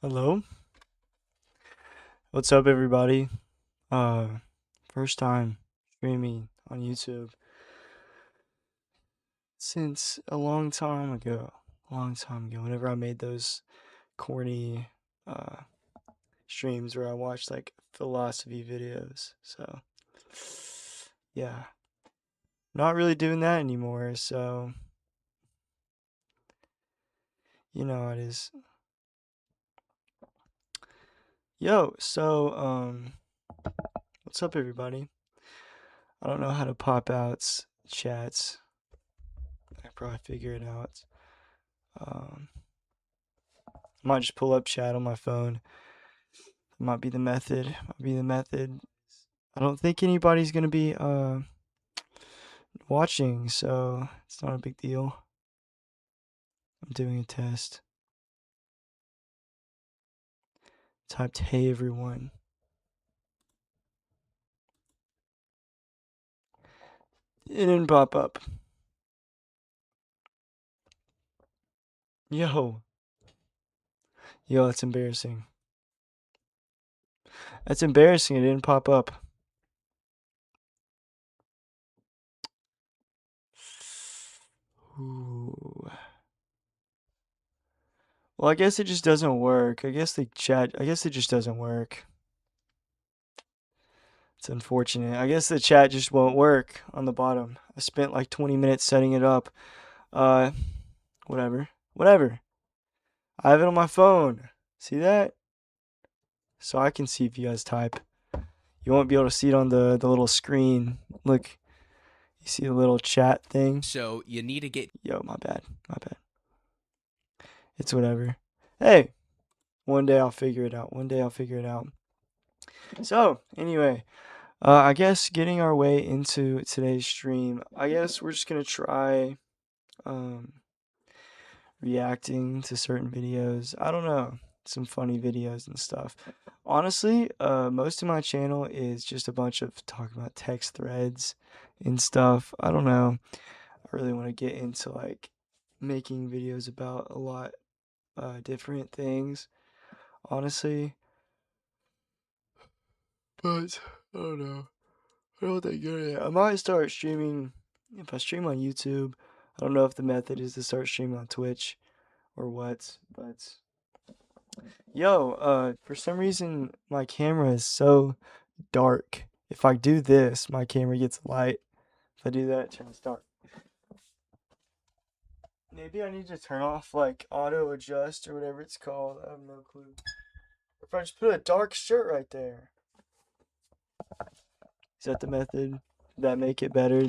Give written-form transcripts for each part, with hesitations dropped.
Hello, what's up, everybody? Uh, First time streaming on YouTube since a long time ago. Whenever I made those corny uh streams where I watched like philosophy videos. So yeah, not really doing that anymore. So you know how it is. What's up, everybody? I don't know how to pop out chats. I probably figure it out. Um, I might just pull up chat on my phone. Might be the method. I don't think anybody's gonna be watching, so it's not a big deal. I'm doing a test. Typed hey everyone. It didn't pop up. Yo. Yo, that's embarrassing. That's embarrassing. It didn't pop up. Ooh. Well, I guess it just doesn't work. I guess it just doesn't work. It's unfortunate. I guess the chat just won't work on the bottom. I spent like 20 minutes setting it up. Uh, whatever. Whatever. I have it on my phone. See that? So I can see if you guys type. You won't be able to see it on the little screen. Look, you see the little chat thing? So you need to get. Yo, my bad. My bad. It's whatever. Hey, one day I'll figure it out. So, anyway, I guess getting our way into today's stream, I guess we're just gonna try um reacting to certain videos. I don't know, some funny videos and stuff. Honestly, most of my channel is just a bunch of talking about text threads and stuff. I don't know. I really want to get into like making videos about a lot different things, honestly. But I don't know. I don't think good at it. I might start streaming if I stream on YouTube. I don't know if the method is to start streaming on Twitch or what, but yo, for some reason my camera is so dark. If I do this, my camera gets light. If I do that, it turns dark. Maybe I need to turn off like auto adjust or whatever it's called. I have no clue. If I just put a dark shirt right there. Is that the method? Did that make it better?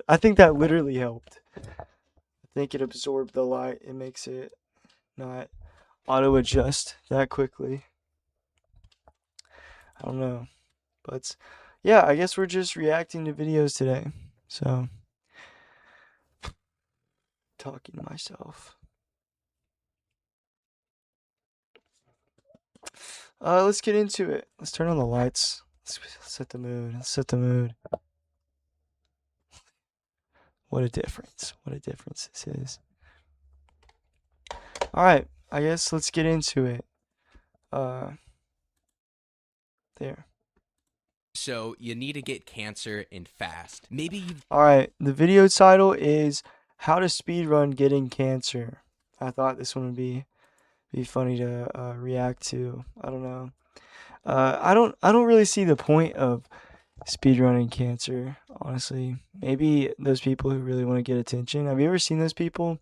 I think that literally helped. I think it absorbed the light. It makes it not auto adjust that quickly. I don't know. But yeah, I guess we're just reacting to videos today. So, talking to myself. Let's get into it. Let's turn on the lights. Let's set the mood. What a difference. What a difference this is. All right, I guess let's get into it. Uh, there. So you need to get cancer and fast. Maybe you've. All right, the video title is "How to Speedrun Getting Cancer." I thought this one would be funny to react to. I don't know. I don't really see the point of speedrunning cancer, honestly. Maybe those people who really want to get attention. Have you ever seen those people?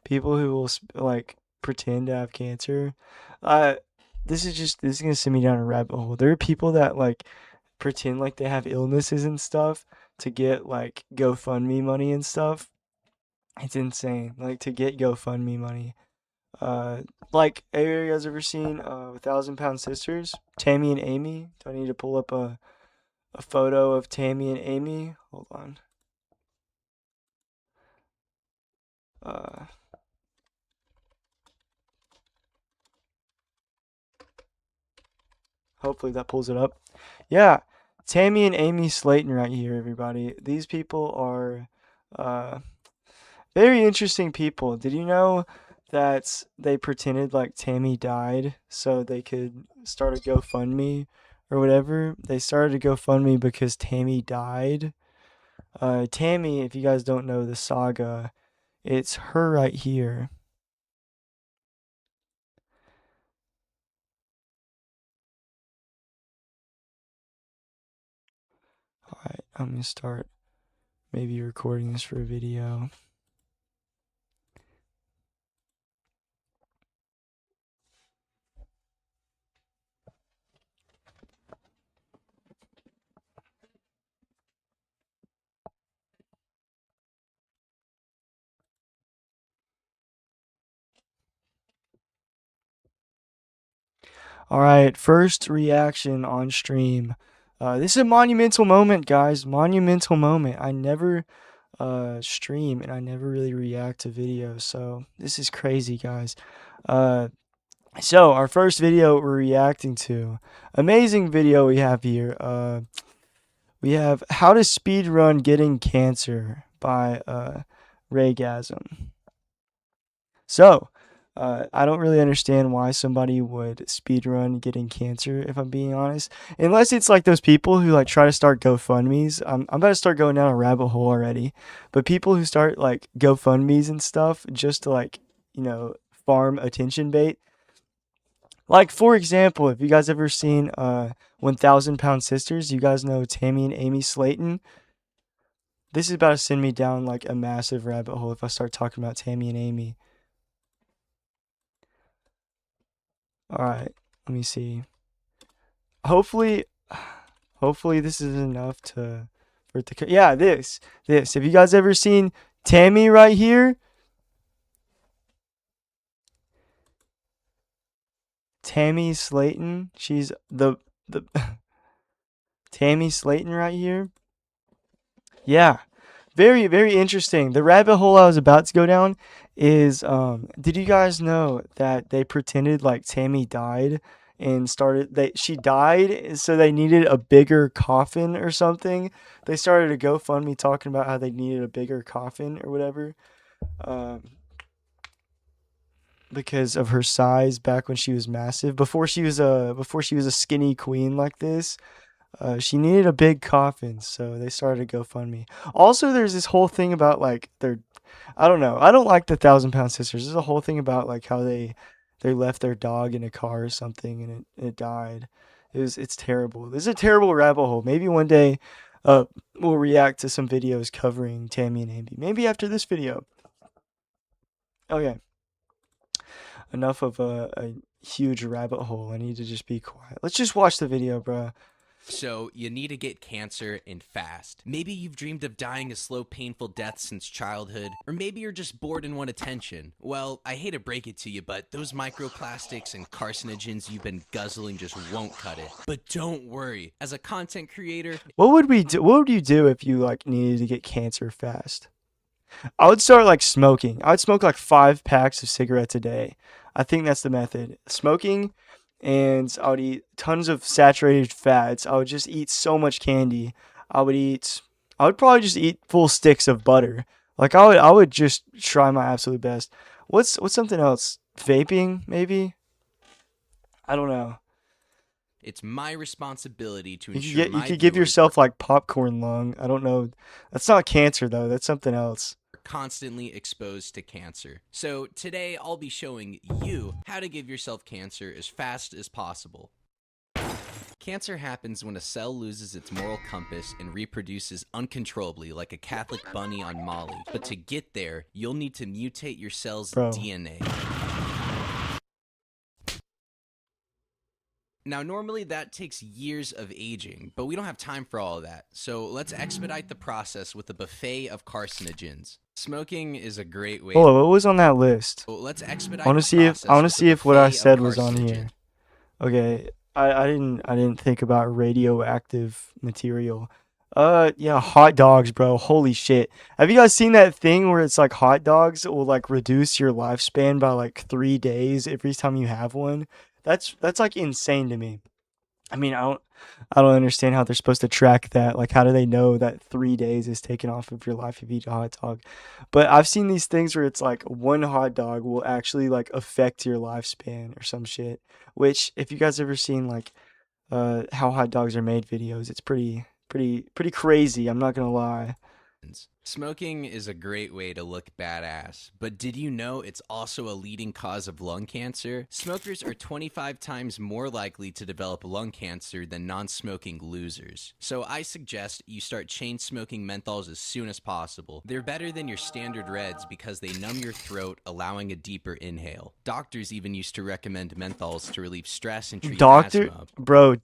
People who will like pretend to have cancer. Uh, this is gonna send me down a rabbit hole. There are people that like pretend like they have illnesses and stuff to get like GoFundMe money and stuff. It's insane. Like to get GoFundMe money. Uh, like have you guys ever seen 1,000 Pound Sisters? Tammy and Amy. Do I need to pull up a photo of Tammy and Amy? Hold on. Uh, Hopefully that pulls it up. Yeah, Tammy and Amy Slayton right here, everybody. These people are uh, Very interesting people. Did you know that they pretended like Tammy died so they could start a GoFundMe or whatever? They started a GoFundMe because Tammy died. Tammy, if you guys don't know the saga, it's her right here. Alright, I'm gonna start maybe recording this for a video. Alright, first reaction on stream. This is a monumental moment, guys. Monumental moment. I never stream and I never really react to videos, so this is crazy, guys. So our first video we're reacting to, amazing video we have here. We have How to Speedrun Getting Cancer by Raygasm. So, I don't really understand why somebody would speedrun getting cancer, if I'm being honest. Unless it's like those people who like try to start GoFundMes. I'm about to start going down a rabbit hole already. But people who start like GoFundMes and stuff just to like, farm attention bait. Like for example, if you guys ever seen 1000 Pound Sisters, you guys know Tammy and Amy Slayton. This is about to send me down like a massive rabbit hole if I start talking about Tammy and Amy. Alright, let me see. Hopefully this is enough for it to yeah, this. Have you guys ever seen Tammy right here? Tammy Slayton. She's the Tammy Slayton right here. Yeah. Very, very interesting. The rabbit hole I was about to go down is did you guys know that they pretended like Tammy died and she died, so they needed a bigger coffin or something. They started a GoFundMe talking about how they needed a bigger coffin or whatever. Because of her size back when she was massive. Before she was a skinny queen like this. She needed a big coffin, so they started a GoFundMe. Also, there's this whole thing about like I don't know. I don't like the 1000 Pound Sisters. There's a whole thing about like how they left their dog in a car or something and it died. It's terrible. This is a terrible rabbit hole. Maybe one day, we'll react to some videos covering Tammy and Amy. Maybe after this video. Okay. Enough of a huge rabbit hole. I need to just be quiet. Let's just watch the video, bro. So, you need to get cancer and fast. Maybe you've dreamed of dying a slow, painful death since childhood, or maybe you're just bored and want attention. Well, I hate to break it to you, but those microplastics and carcinogens you've been guzzling just won't cut it. But don't worry, as a content creator, what would you do if you like needed to get cancer fast? I would start like smoking. I would smoke like 5 packs of cigarettes a day. I think that's the method. Smoking, and I would eat tons of saturated fats. I would just eat so much candy. I would probably just eat full sticks of butter. Like I would just try my absolute best. What's something else? Vaping, maybe? I don't know. it's my responsibility to You ensure you could give yourself like popcorn lung. I don't know. That's not cancer though. That's something else. constantly exposed to cancer. So today I'll be showing you how to give yourself cancer as fast as possible. Cancer happens when a cell loses its moral compass and reproduces uncontrollably like a Catholic bunny on Molly. But to get there, you'll need to mutate your cell's DNA. Now, normally that takes years of aging, but we don't have time for all of that. So let's expedite the process with a buffet of carcinogens. Smoking is a great way. Oh, what was on that list? So let's expedite I want to see if what I said was on here. Okay, I didn't think about radioactive material. Yeah, hot dogs, bro. Holy shit. Have you guys seen that thing where it's like hot dogs will like reduce your lifespan by like 3 days every time you have one? That's like insane to me. I mean, I I don't understand how they're supposed to track that. Like, how do they know that 3 days is taken off of your life if you eat a hot dog? But I've seen these things where it's like one hot dog will actually like affect your lifespan or some shit. Which, if you guys ever seen like how hot dogs are made videos, it's pretty crazy. I'm not gonna lie. Smoking is a great way to look badass, but did you know it's also a leading cause of lung cancer? Smokers are 25 times more likely to develop lung cancer than non-smoking losers. So I suggest you start chain smoking menthols as soon as possible. They're better than your standard reds because they numb your throat, allowing a deeper inhale. Doctors even used to recommend menthols to relieve stress and treat Doctor, asthma. bro,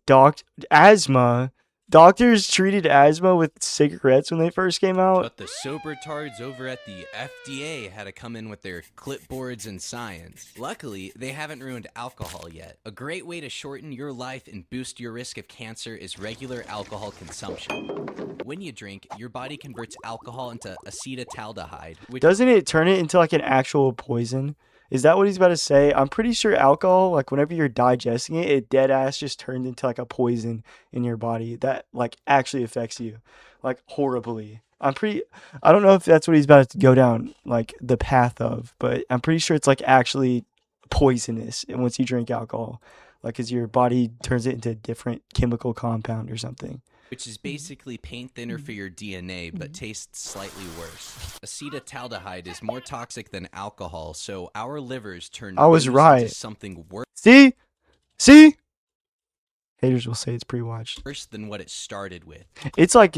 asthma. Doctors treated asthma with cigarettes when they first came out. But the sober tards over at the FDA had to come in with their clipboards and science. Luckily, they haven't ruined alcohol yet. A great way to shorten your life and boost your risk of cancer is regular alcohol consumption. When you drink, your body converts alcohol into acetaldehyde, which Doesn't it turn it into like an actual poison? Is that what he's about to say? I'm pretty sure alcohol, like whenever you're digesting it, it dead ass just turns into like a poison in your body that like actually affects you like horribly. I don't know if that's what he's about to go down like the path of, but I'm pretty sure it's like actually poisonous once you drink alcohol. Like, cause your body turns it into a different chemical compound or something. which is basically paint thinner for your DNA but tastes slightly worse. Acetaldehyde is more toxic than alcohol, so our livers turn I was booze right. into something See? See? Haters will say it's pre-watched. worse than what it started with. It's like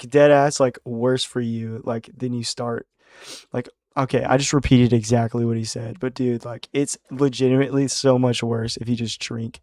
dead ass like worse for you like than you start. Like, okay, I just repeated exactly what he said, but dude, like it's legitimately so much worse if you just drink.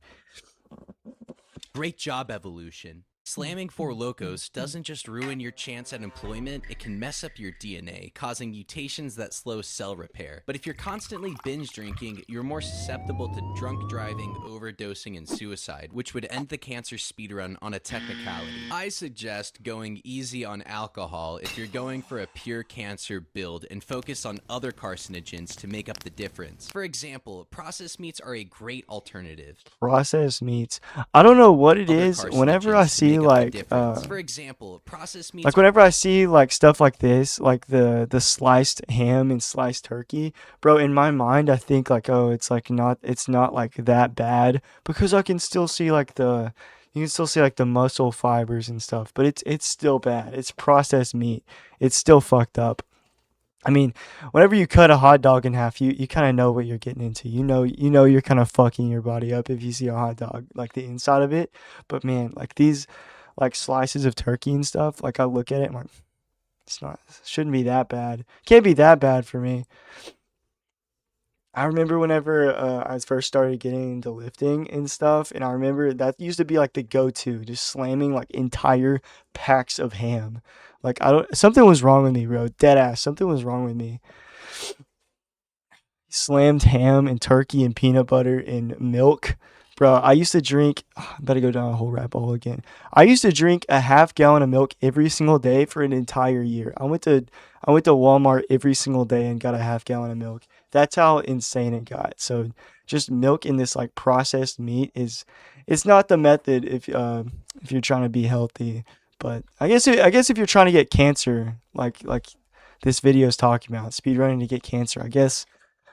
Great job, evolution. Slamming Four Locos doesn't just ruin your chance at employment, it can mess up your DNA, causing mutations that slow cell repair. But if you're constantly binge drinking, you're more susceptible to drunk driving, overdosing, and suicide, which would end the cancer speedrun on a technicality. I suggest going easy on alcohol if you're going for a pure cancer build and focus on other carcinogens to make up the difference. For example, processed meats are a great alternative. Processed meats. I don't know what it Other is. Whenever I carcinogens to see make up the like difference. For example, processed meats like whenever I see like stuff like this, like the sliced ham and sliced turkey, bro, in my mind I think like, oh, it's not like that bad because I can still see like you can still see like the muscle fibers and stuff, but it's still bad. It's processed meat. It's still fucked up. I mean, whenever you cut a hot dog in half, you kind of know what you're getting into. You know you're kind of fucking your body up if you see a hot dog, like the inside of it. But man, like these like slices of turkey and stuff, like I look at it, I'm like, shouldn't be that bad. Can't be that bad for me. I remember whenever I first started getting into lifting and stuff, and I remember that used to be like the go-to, just slamming like entire packs of ham. Like something was wrong with me, bro. Dead ass, something was wrong with me. Slammed ham and turkey and peanut butter and milk. Bro, I used to drink, I better go down a whole rabbit hole again. I used to drink a half gallon of milk every single day for an entire year. I went to Walmart every single day and got a half gallon of milk. That's how insane it got. So just milk in this like processed meat it's not the method if you're trying to be healthy. But I guess if you're trying to get cancer, like this video is talking about, speedrunning to get cancer, I guess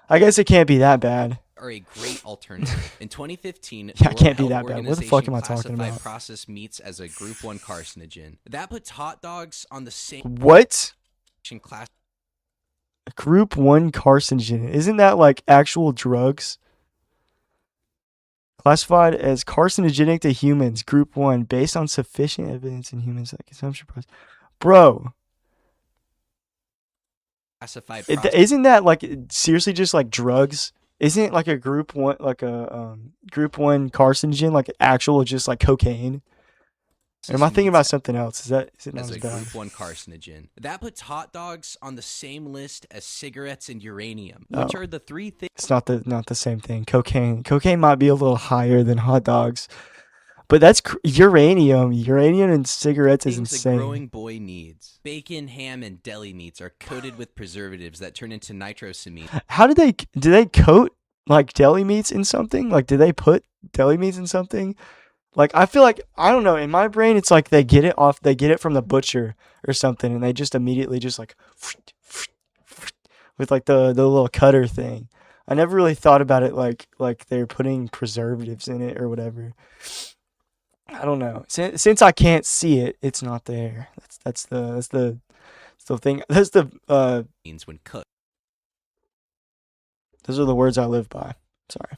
it can't be that bad. Are a great alternative. In 2015, Yeah, it the can't be World that Health bad. What the fuck Organization am I talking classified about? processed meats as a Group 1 carcinogen. That puts hot dogs on the same What? class. Group 1 carcinogen. Isn't that like actual drugs? Classified as carcinogenic to humans, Group 1, based on sufficient evidence in humans that consumption process. Bro, Classified processed isn't that like seriously just like drugs? Isn't it like a Group 1 carcinogen, like actual just like cocaine? Or am I thinking about meats something else? Is it not as as a bad? Group 1 carcinogen. That puts hot dogs on the same list as cigarettes and uranium, which Oh. are the three things It's not the same thing. Cocaine might be a little higher than hot dogs, but that's uranium. Uranium in cigarettes is a insane. growing boy needs. Bacon, ham, and deli meats are coated with preservatives that turn into nitrosamine. How do they coat like deli meats in something? Like, do they put deli meats in something? Like I feel like I don't know, in my brain it's like they get it from the butcher or something and they just immediately just like with like the little cutter thing. I never really thought about it like they're putting preservatives in it or whatever. I don't know. Since I can't see it, it's not there. That's the thing. That's the means when cooked. those are the words I live by. Sorry.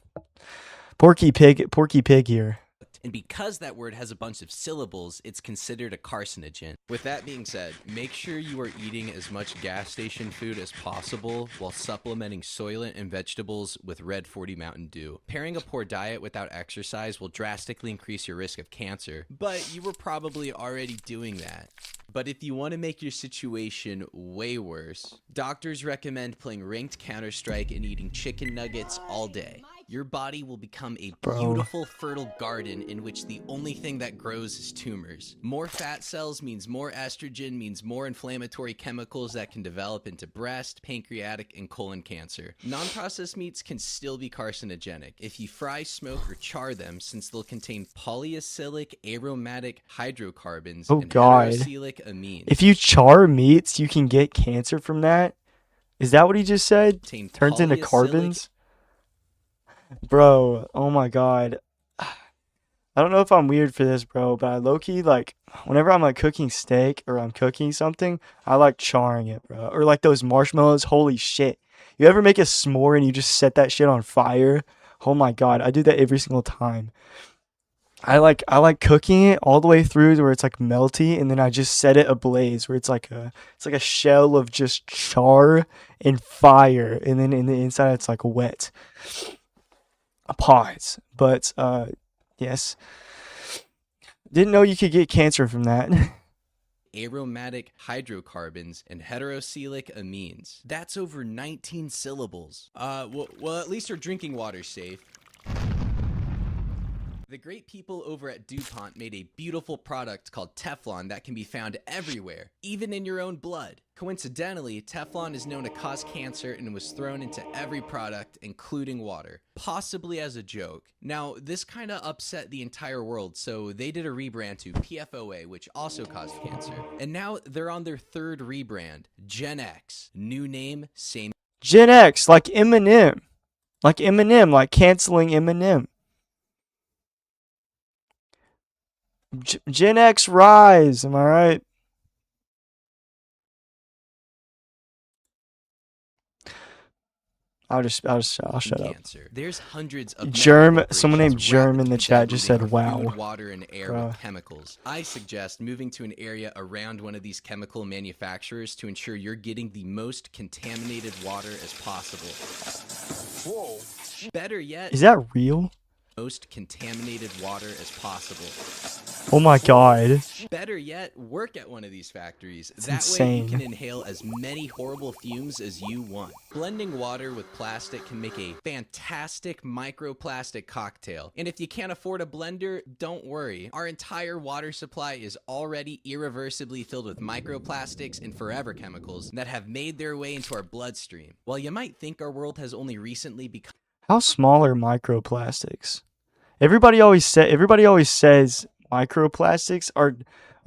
Porky pig here. And because that word has a bunch of syllables, it's considered a carcinogen. With that being said, make sure you are eating as much gas station food as possible while supplementing Soylent and vegetables with Red 40 Mountain Dew. Pairing a poor diet without exercise will drastically increase your risk of cancer, but you were probably already doing that. But if you want to make your situation way worse, doctors recommend playing ranked Counter-Strike and eating chicken nuggets all day. Your body will become a beautiful, fertile garden in which the only thing that grows is tumors. More fat cells means more estrogen, means more inflammatory chemicals that can develop into breast, pancreatic, and colon cancer. Non-processed meats can still be carcinogenic if you fry, smoke, or char them, since they'll contain polyacylic aromatic hydrocarbons and heterocyclic amines. If you char meats, you can get cancer from that? Is that what he just said? Turns into carbons? Bro, oh my god. I don't know if I'm weird for this, bro, but I low-key, like, whenever I'm, like, cooking steak or I'm cooking something, I like charring it, bro. Or, like, those marshmallows, holy shit. You ever make a s'more and you just set that shit on fire? Oh my god, I do that every single time. I like cooking it all the way through to where it's, like, melty, and then I just set it ablaze, where it's like a shell of just char and fire, and then in the inside it's, like, wet. Pause. But yes, didn't know you could get cancer from that. Aromatic hydrocarbons and heterocyclic amines. That's over 19 syllables. Well, at least our drinking water's safe. The great people over at DuPont made a beautiful product called Teflon that can be found everywhere, even in your own blood. Coincidentally, Teflon is known to cause cancer and was thrown into every product, including water, possibly as a joke. Now, this kind of upset the entire world, so they did a rebrand to PFOA, which also caused cancer. And now they're on their third rebrand, Gen X. New name, same. Gen X, like Eminem. Like Eminem, like canceling Eminem. Gen X rise, am I right? I'll shut up. There's hundreds of someone named Germ in the chat just said wow. Food, water, and air with chemicals. I suggest moving to an area around one of these chemical manufacturers to ensure you're getting the most contaminated water as possible. Whoa. Better yet, is that real? Most contaminated water as possible. Oh my god. Better yet, work at one of these factories. It's that insane. way you can inhale as many horrible fumes as you want. Blending water with plastic can make a fantastic microplastic cocktail. And if you can't afford a blender, don't worry. Our entire water supply is already irreversibly filled with microplastics and forever chemicals that have made their way into our bloodstream. While you might think our world has only recently become... How small are microplastics? Everybody always says microplastics. Are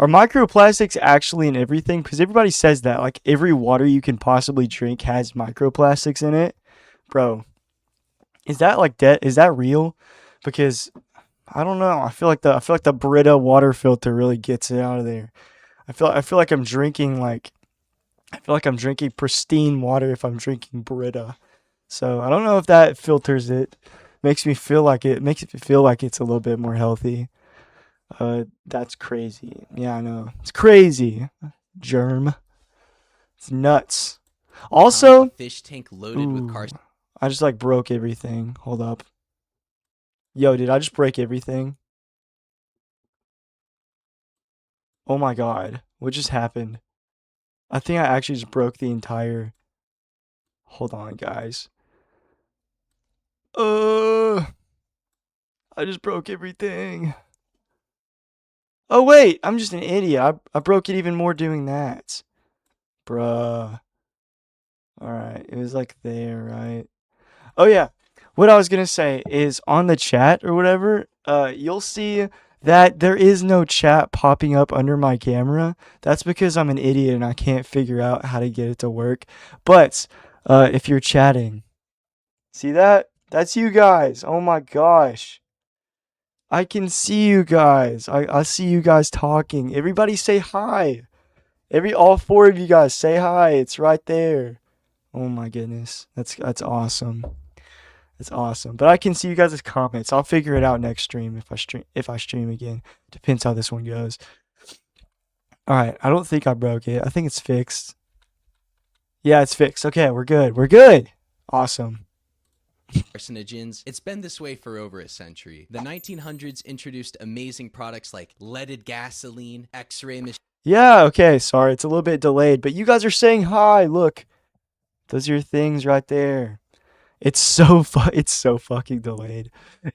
microplastics actually in everything? Because everybody says that, like every water you can possibly drink has microplastics in it. Bro, is that like that? Is that real? Because I don't know. I feel like the Brita water filter really gets it out of there. I feel like I'm drinking pristine water if I'm drinking Brita. So I don't know if that filters it. Makes me feel like it's a little bit more healthy. That's crazy. Yeah, I know. It's crazy. Germ. It's nuts. Also, fish tank loaded with cars. I just like broke everything. Hold up. Yo, did I just break everything? Oh my god. What just happened? I think I actually just broke the entire... Hold on, guys. I just broke everything. Oh wait, I'm just an idiot. I broke it even more doing that. Bruh. Alright, it was like there, right? Oh yeah. What I was gonna say is on the chat or whatever, you'll see that there is no chat popping up under my camera. That's because I'm an idiot and I can't figure out how to get it to work. But if you're chatting, see that? That's you guys. Oh my gosh. I can see you guys. I see you guys talking. Everybody say hi. All four of you guys say hi. It's right there. Oh my goodness. That's awesome. That's awesome. But I can see you guys' comments. I'll figure it out next stream if I stream again. Depends how this one goes. Alright, I don't think I broke it. I think it's fixed. Yeah, it's fixed. Okay, we're good. We're good. Awesome. Carcinogens. It's been this way for over a century. The 1900s introduced amazing products like leaded gasoline, X-ray machines. Yeah, okay, sorry, it's a little bit delayed, but you guys are saying hi. Look, those are your things right there. It's so fucking delayed.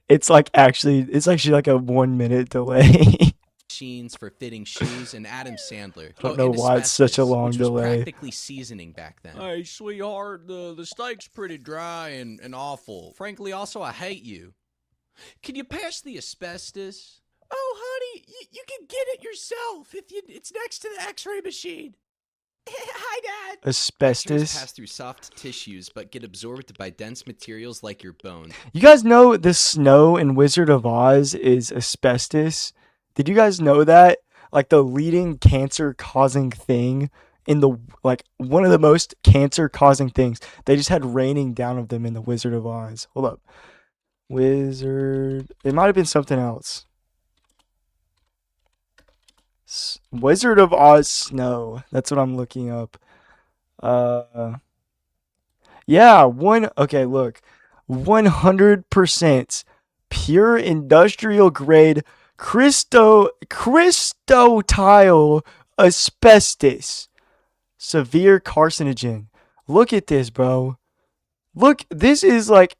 It's actually like a 1 minute delay. Machines for fitting shoes, and Adam Sandler. I don't know why it's such a long which was delay. practically seasoning back then. Hey, sweetheart, the steak's pretty dry and awful. Frankly, also, I hate you. Can you pass the asbestos? Oh, honey, you can get it yourself if it's next to the X-ray machine. Hi, Dad. Asbestos. Pass through soft tissues, but get absorbed by dense materials like your bones. You guys know the snow in Wizard of Oz is asbestos? Did you guys know that? Like the leading cancer-causing thing in the one of the most cancer-causing things. They just had raining down of them in the Wizard of Oz. Hold up. Wizard. It might have been something else. Wizard of Oz snow. That's what I'm looking up. Yeah, okay, look. 100% pure industrial grade crystotile asbestos. Severe carcinogen. Look at this, bro. Look, this is like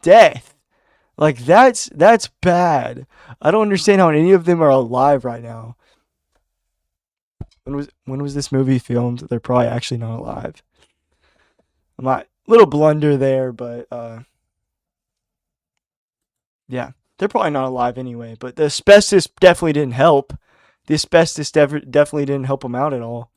death. Like that's bad. I don't understand how any of them are alive right now. When was this movie filmed? They're probably actually not alive. Little blunder there, but yeah, they're probably not alive anyway. But the asbestos definitely didn't help. The asbestos definitely didn't help them out at all.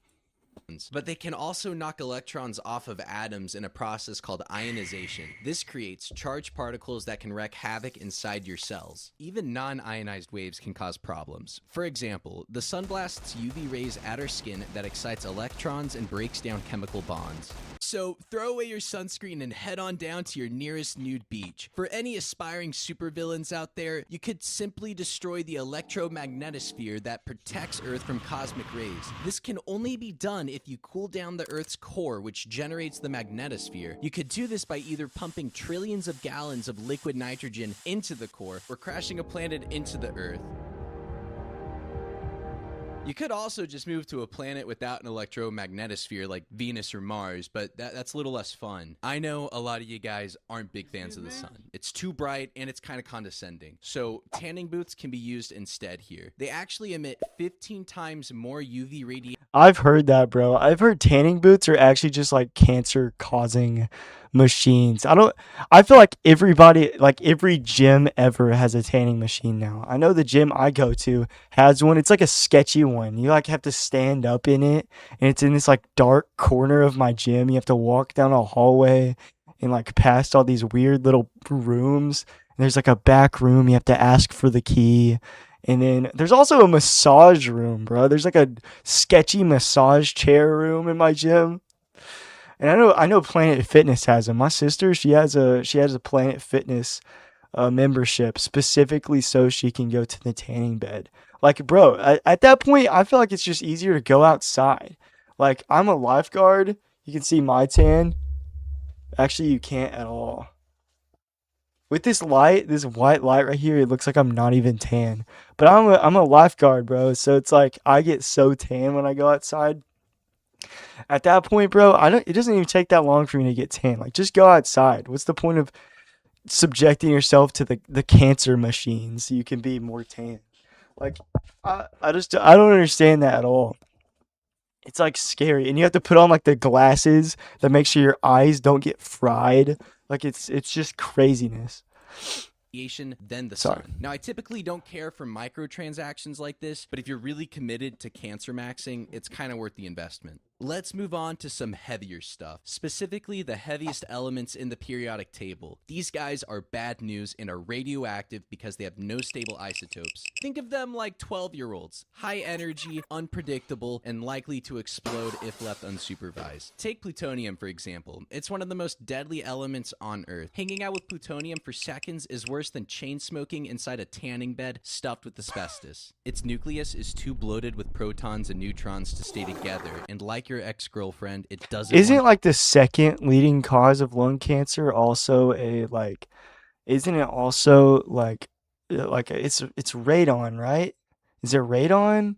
But they can also knock electrons off of atoms in a process called ionization. This creates charged particles that can wreak havoc inside your cells. Even non-ionized waves can cause problems. For example, the sun blasts UV rays at our skin that excites electrons and breaks down chemical bonds. So throw away your sunscreen and head on down to your nearest nude beach. For any aspiring supervillains out there, you could simply destroy the electromagnetosphere that protects Earth from cosmic rays. This can only be done if you cool down the Earth's core, which generates the magnetosphere. You could do this by either pumping trillions of gallons of liquid nitrogen into the core or crashing a planet into the Earth. You could also just move to a planet without an electromagnetosphere like Venus or Mars, but that's a little less fun. I know a lot of you guys aren't big fans of the sun. It's too bright and it's kind of condescending. So tanning boots can be used instead here. They actually emit 15 times more UV radiation. I've heard that, bro. I've heard tanning boots are actually just like cancer-causing machines. I feel like everybody, like every gym ever has a tanning machine now. I know the gym I go to has one. It's like a sketchy one. You like have to stand up in it, and it's in this like dark corner of my gym. You have to walk down a hallway and like past all these weird little rooms. And there's like a back room. You have to ask for the key. And then there's also a massage room, bro. There's like a sketchy massage chair room in my gym. And I know Planet Fitness has them. My sister, she has a Planet Fitness membership specifically so she can go to the tanning bed. Like, bro, at that point, I feel like it's just easier to go outside. Like, I'm a lifeguard. You can see my tan. Actually, you can't at all. With this light, this white light right here, it looks like I'm not even tan. But I'm a lifeguard, bro. So it's like I get so tan when I go outside. At that point, bro, it doesn't even take that long for me to get tan. Like, just go outside. What's the point of subjecting yourself to the cancer machine so you can be more tan? Like, I don't understand that at all. It's like scary, and you have to put on like the glasses that make sure your eyes don't get fried. Like it's just craziness. than the Sorry. sun. Now, I typically don't care for microtransactions like this, but if you're really committed to cancer maxing, it's kind of worth the investment. Let's move on to some heavier stuff, specifically the heaviest elements in the periodic table. These guys are bad news and are radioactive because they have no stable isotopes. Think of them like 12-year-olds, high energy, unpredictable, and likely to explode if left unsupervised. Take plutonium, for example. It's one of the most deadly elements on Earth. Hanging out with plutonium for seconds is worse than chain smoking inside a tanning bed stuffed with asbestos. Its nucleus is too bloated with protons and neutrons to stay together, and like your ex-girlfriend, it doesn't Isn't want like the second leading cause of lung cancer also a like? Isn't it also like it's radon, right? Is it radon?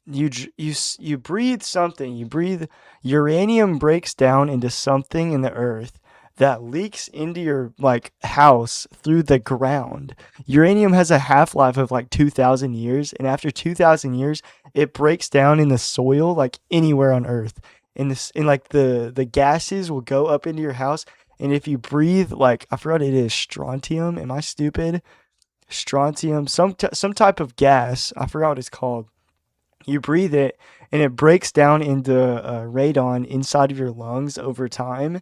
You breathe something. You breathe uranium breaks down into something in the earth that leaks into your like house through the ground. Uranium has a half-life of like 2,000 years, and after 2,000 years, it breaks down in the soil like anywhere on earth. And like the gases will go up into your house, and if you breathe like I forgot what it is, strontium. Am I stupid? Strontium, some type of gas. I forgot what it's called. You breathe it, and it breaks down into radon inside of your lungs over time.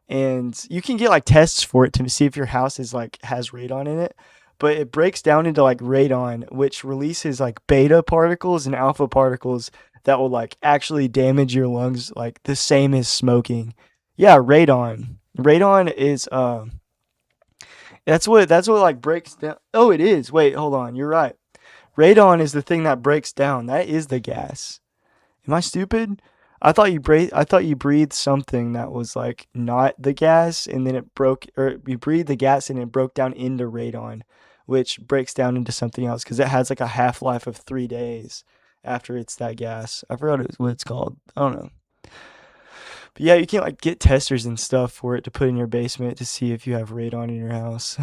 And you can get like tests for it to see if your house is like has radon in it. But it breaks down into like radon, which releases like beta particles and alpha particles that will like actually damage your lungs, like the same as smoking. Yeah, radon. Radon is that's what like breaks down. Oh, it is. Wait, hold on. You're right. Radon is the thing that breaks down. That is the gas. Am I stupid? I thought you breathed something that was like not the gas, and then it broke, or you breathed the gas and it broke down into radon, which breaks down into something else because it has like a half-life of 3 days after it's that gas. I forgot what it's called. I don't know. But yeah, you can't like get testers and stuff for it to put in your basement to see if you have radon in your house.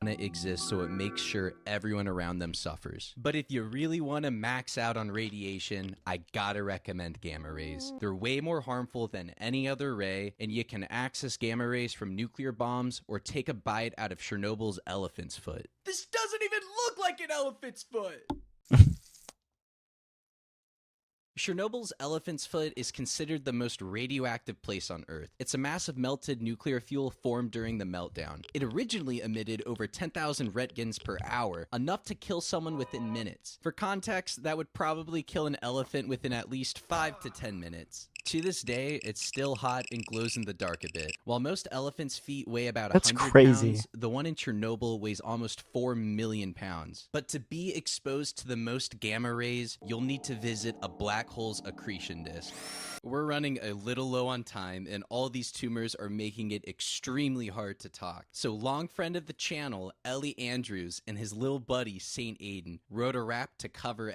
it exists, so it makes sure everyone around them suffers. But if you really want to max out on radiation, I gotta recommend gamma rays. They're way more harmful than any other ray, and you can access gamma rays from nuclear bombs or take a bite out of Chernobyl's elephant's foot. This doesn't even look like an elephant's foot! Chernobyl's elephant's foot is considered the most radioactive place on Earth. It's a mass of melted nuclear fuel formed during the meltdown. It originally emitted over 10,000 roentgens per hour, enough to kill someone within minutes. For context, that would probably kill an elephant within at least 5 to 10 minutes. To this day, it's still hot and glows in the dark a bit. While most elephants' feet weigh about 100 crazy. pounds, the one in Chernobyl weighs almost 4 million pounds. But to be exposed to the most gamma rays, you'll need to visit a black hole's accretion disk. We're running a little low on time, and all these tumors are making it extremely hard to talk. So long friend of the channel, Ellie Andrews, and his little buddy, Saint Aiden, wrote a rap to cover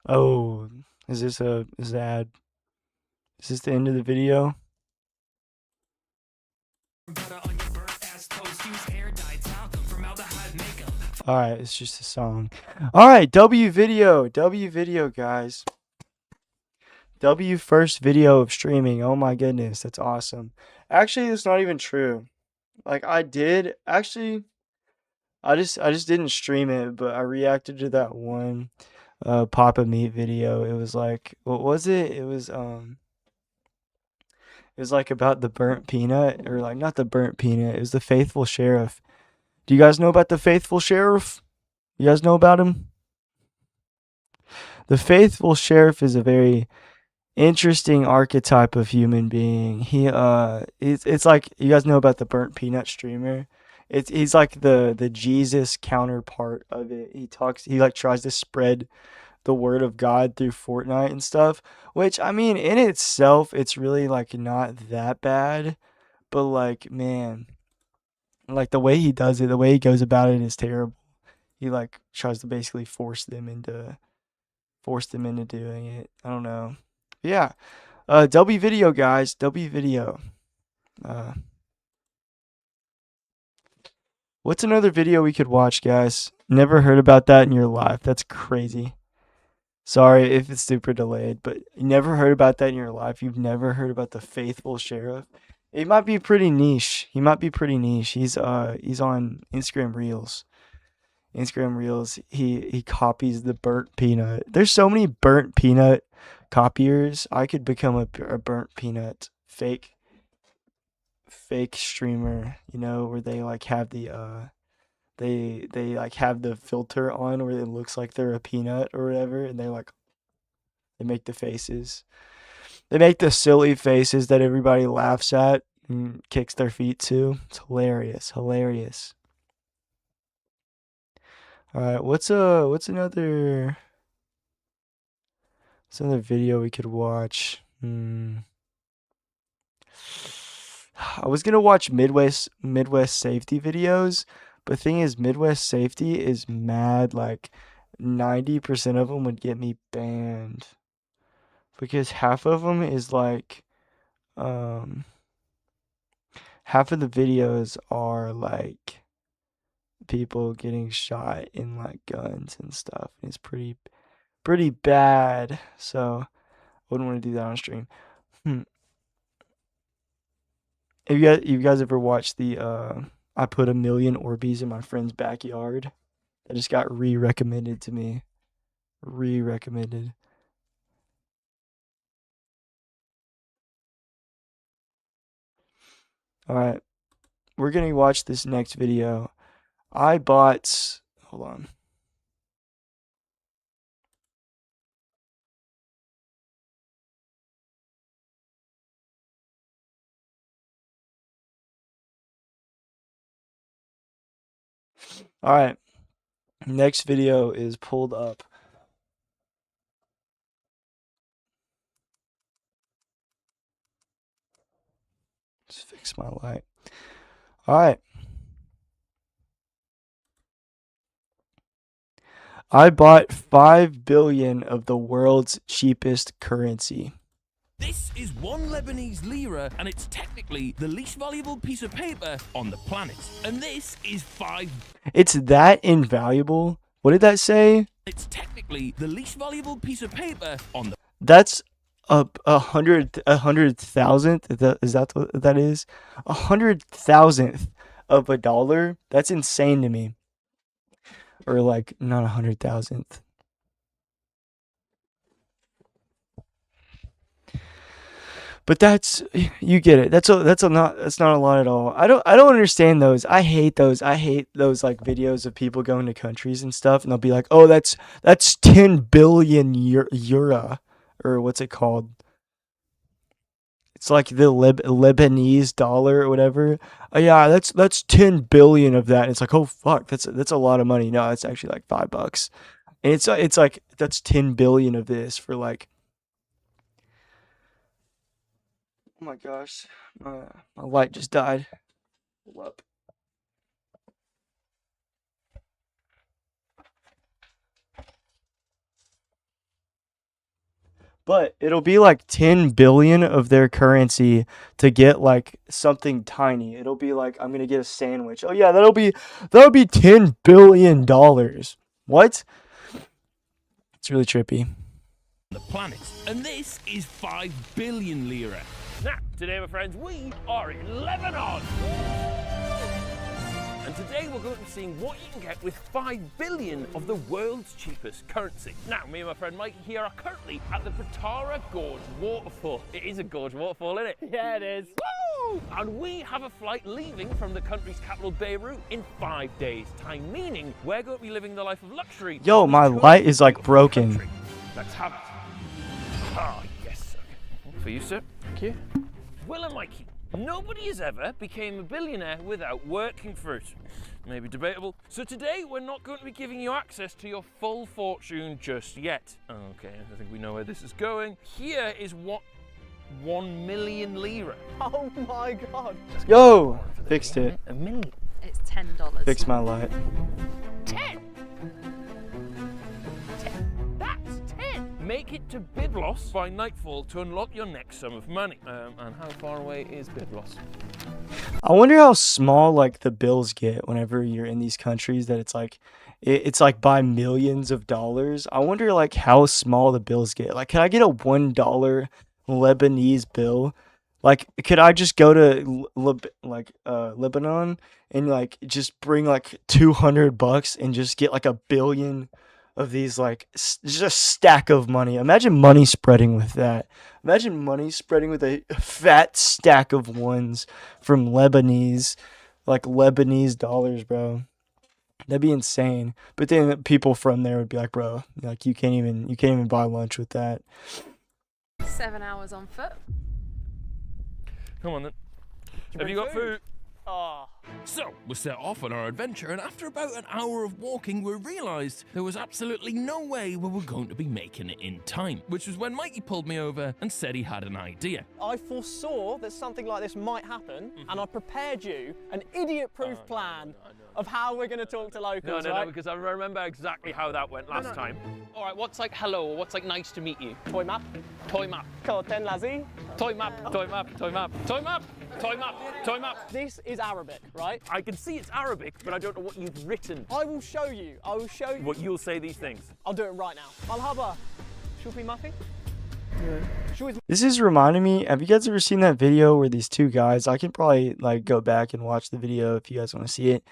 Oh, is that is this the end of the video? Alright, it's just a song. Alright, W video, guys. W first video of streaming. Oh my goodness, that's awesome. Actually, that's not even true. Like I just didn't stream it, but I reacted to that one Papa Meat video. It was like, what was it? It was like about the burnt peanut, or like not the burnt peanut. It was the Faithful Sheriff. Do you guys know about the Faithful Sheriff? You guys know about him? The Faithful Sheriff is a very interesting archetype of human being. It's like, you guys know about the burnt peanut streamer. He's like the Jesus counterpart of it. He like tries to spread the word of God through Fortnite and stuff, which I mean in itself it's really like not that bad, but like man, like the way he does it, the way he goes about it is terrible. He like tries to basically force them into doing it. I don't know. Yeah. W video, guys. W video. What's another video we could watch, guys? Never heard about that in your life. That's crazy. Sorry if it's super delayed, but you never heard about that in your life. You've never heard about the Faithful Sheriff. He might be pretty niche. He might be pretty niche. He's on Instagram Reels. Instagram Reels. He copies the burnt peanut. There's so many burnt peanut copiers. I could become a burnt peanut fake streamer, you know, where they like have the they like have the filter on where it looks like they're a peanut or whatever, and they make the faces. They make the silly faces that everybody laughs at and kicks their feet to. It's hilarious, hilarious. All right, what's another video we could watch? I was gonna watch Midwest Safety videos, but the thing is, Midwest Safety is mad. Like 90% of them would get me banned because um, half of the videos are like people getting shot in like guns and stuff. It's pretty bad. So I wouldn't want to do that on stream. Hmm. Have you guys ever watched the I put a million Orbeez in my friend's backyard? That just got re-recommended to me. Re-recommended. Alright, we're gonna watch this next video. Hold on. Alright, next video is pulled up. Let's fix my light. Alright. I bought 5 billion of the world's cheapest currency. This is 1 Lebanese lira, and it's technically the least valuable piece of paper on the planet. And this is 5. It's that invaluable? What did that say? It's technically the least valuable piece of paper on the. That's a hundred thousandth. Is that what that is? 100,000th of a dollar. That's insane to me. Or like not 100,000th. But you get it. That's not a lot at all. I don't understand those. I hate those. I hate those like videos of people going to countries and stuff, and they'll be like, "Oh, that's 10 billion euro, or what's it called? It's like the Lebanese dollar or whatever. Oh yeah, that's 10 billion of that." And it's like, "Oh fuck, that's a lot of money." No, it's actually like $5. And it's like that's 10 billion of this for like. Oh my gosh, my light just died. Hold up. But it'll be like 10 billion of their currency to get like something tiny. It'll be like I'm gonna get a sandwich. Oh yeah, that'll be $10 billion. What? It's really trippy. The planet. And this is 5 billion lira. Now, today, my friends, we are in Lebanon. And today we're going to be seeing what you can get with 5 billion of the world's cheapest currency. Now, me and my friend Mike here are currently at the Patara Gorge Waterfall. It is a gorge waterfall, isn't it? Yeah, it is. Woo! And we have a flight leaving from the country's capital, Beirut, in 5 days' time, meaning we're going to be living the life of luxury. Yo, my light is like broken. Let's have it. Ah, yes, sir. For you, sir. Thank you. Will and Mikey, nobody has ever became a billionaire without working for it. Maybe debatable. So today we're not going to be giving you access to your full fortune just yet. Okay, I think we know where this is going. Here is what 1 million lira. Oh my god. Yo, fixed it. A million. It's $10. Fixed my light. 10. That's 10. Make it to Byblos by nightfall to unlock your next sum of money. And how far away is Byblos? I wonder how small like the bills get whenever you're in these countries that it's like by millions of dollars. I wonder like how small the bills get. Like, can I get a $1 Lebanese bill? Like, could I just go to Lebanon and like just bring like $200 and just get like a billion of these like just a stack of money? Imagine money spreading with that. Imagine money spreading with a fat stack of ones from Lebanese dollars, bro. That'd be insane. But then people from there would be like, bro, like you can't even buy lunch with that. 7 hours on foot. Come on then. Have you got food? Oh. So, we set off on our adventure, and after about an hour of walking, we realised there was absolutely no way we were going to be making it in time, which was when Mikey pulled me over and said he had an idea. I foresaw that something like this might happen, and I prepared you an idiot-proof plan of how we're going to talk to locals, No, right? because I remember exactly how that went last time. All right, what's like hello or what's like nice to meet you? Toy map. Toy map. Ten lazi. Toy map. Toy map. Toy map. Toy map. Toy map. Toy map. This is Arabic, right? I can see it's Arabic, but I don't know what you've written. I will show you. What you'll say these things. I'll do it right now. Malhaba. Shufi mafi? This is reminding me, have you guys ever seen that video where these two guys, I can probably like go back and watch the video if you guys want to see it.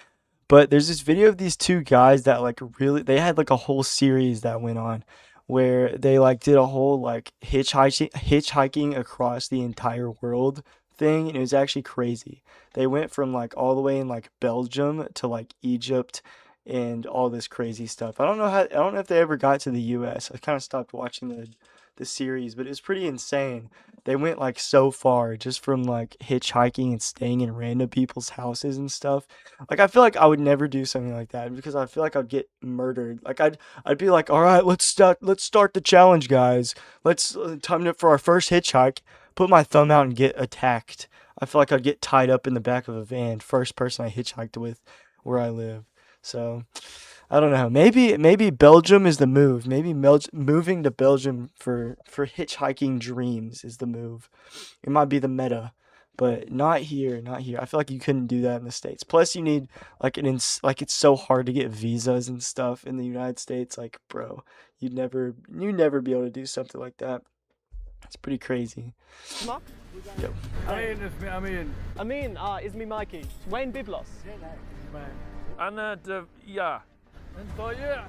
But there's this video of these two guys that like really, they had like a whole series that went on where they like did a whole like hitchhiking across the entire world thing, and it was actually crazy. They went from like all the way in like Belgium to like Egypt and all this crazy stuff. I don't know if they ever got to the US. I kind of stopped watching the series, but it was pretty insane. They went like so far just from like hitchhiking and staying in random people's houses and stuff. Like I feel like I would never do something like that because I feel like I'd get murdered. Like I'd be like, all right, let's start the challenge, guys. Let's time it for our first hitchhike. Put my thumb out and get attacked. I feel like I'd get tied up in the back of a van. First person I hitchhiked with where I live. So I don't know. Maybe Belgium is the move. Maybe moving to Belgium for hitchhiking dreams is the move. It might be the meta, but not here. Not here. I feel like you couldn't do that in the States. Plus, you need like it's so hard to get visas and stuff in the United States. Like, bro, you'd never be able to do something like that. It's pretty crazy. Mark? Yep. Amin, ismi Mikey. Wayne Biblos. Anna yeah. Doya.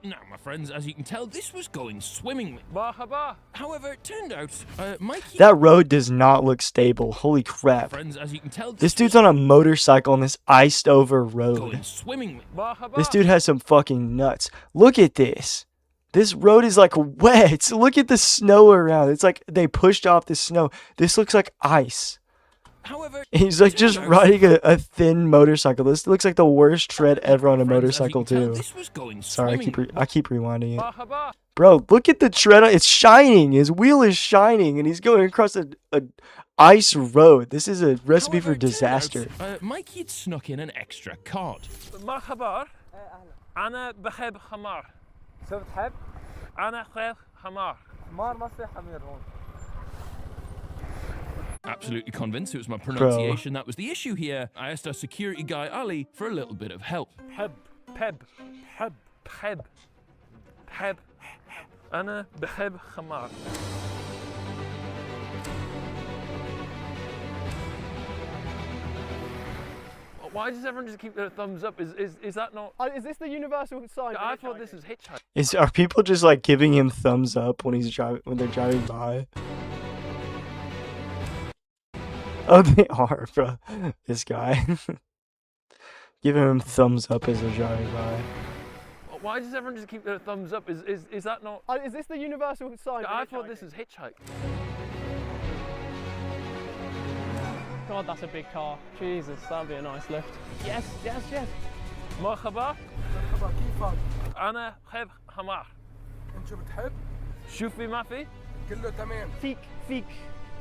Now, my friends, as you can tell, this was going swimmingly. However, it turned out, Mikey... That road does not look stable. Holy crap. Friends, as you can tell, This dude's on a motorcycle on this iced over road. going swimmingly. This dude has some fucking nuts. Look at this. This road is like wet. Look at the snow around. It's like they pushed off the snow. This looks like ice. However, He's like just riding a thin motorcycle. This looks like the worst tread ever on a motorcycle too. This was going Sorry, swimmingly. I keep rewinding it. Bro, look at the tread. It's shining. His wheel is shining, and he's going across a ice road. This is a recipe for However, it turned disaster. out, Mikey had snuck in an extra card. Marhaba. Ana بحب حمار. شو بتحب؟ أنا خير حمار. حمار ما في حمير هون. Absolutely convinced it was my pronunciation that was the issue here. I asked our security guy Ali for a little bit of help. Peb. أنا بحب حمار. Why does everyone just keep their thumbs up? Is that not? Is this the universal sign? I thought this was hitchhiking. Are people just like giving him thumbs up when they're driving by? Oh, they are, bro. This guy. Giving him thumbs up as they're driving by. Why does everyone just keep their thumbs up? Is that not? Is this the universal sign? I thought this was hitchhiking. God, that's a big car. Jesus, that'd be a nice lift. Yes. مرحبا. مرحبا كيفك؟ أنا بحب حمار. أنت شو بتحب؟ شوفي ما في. كله تمام. Feek.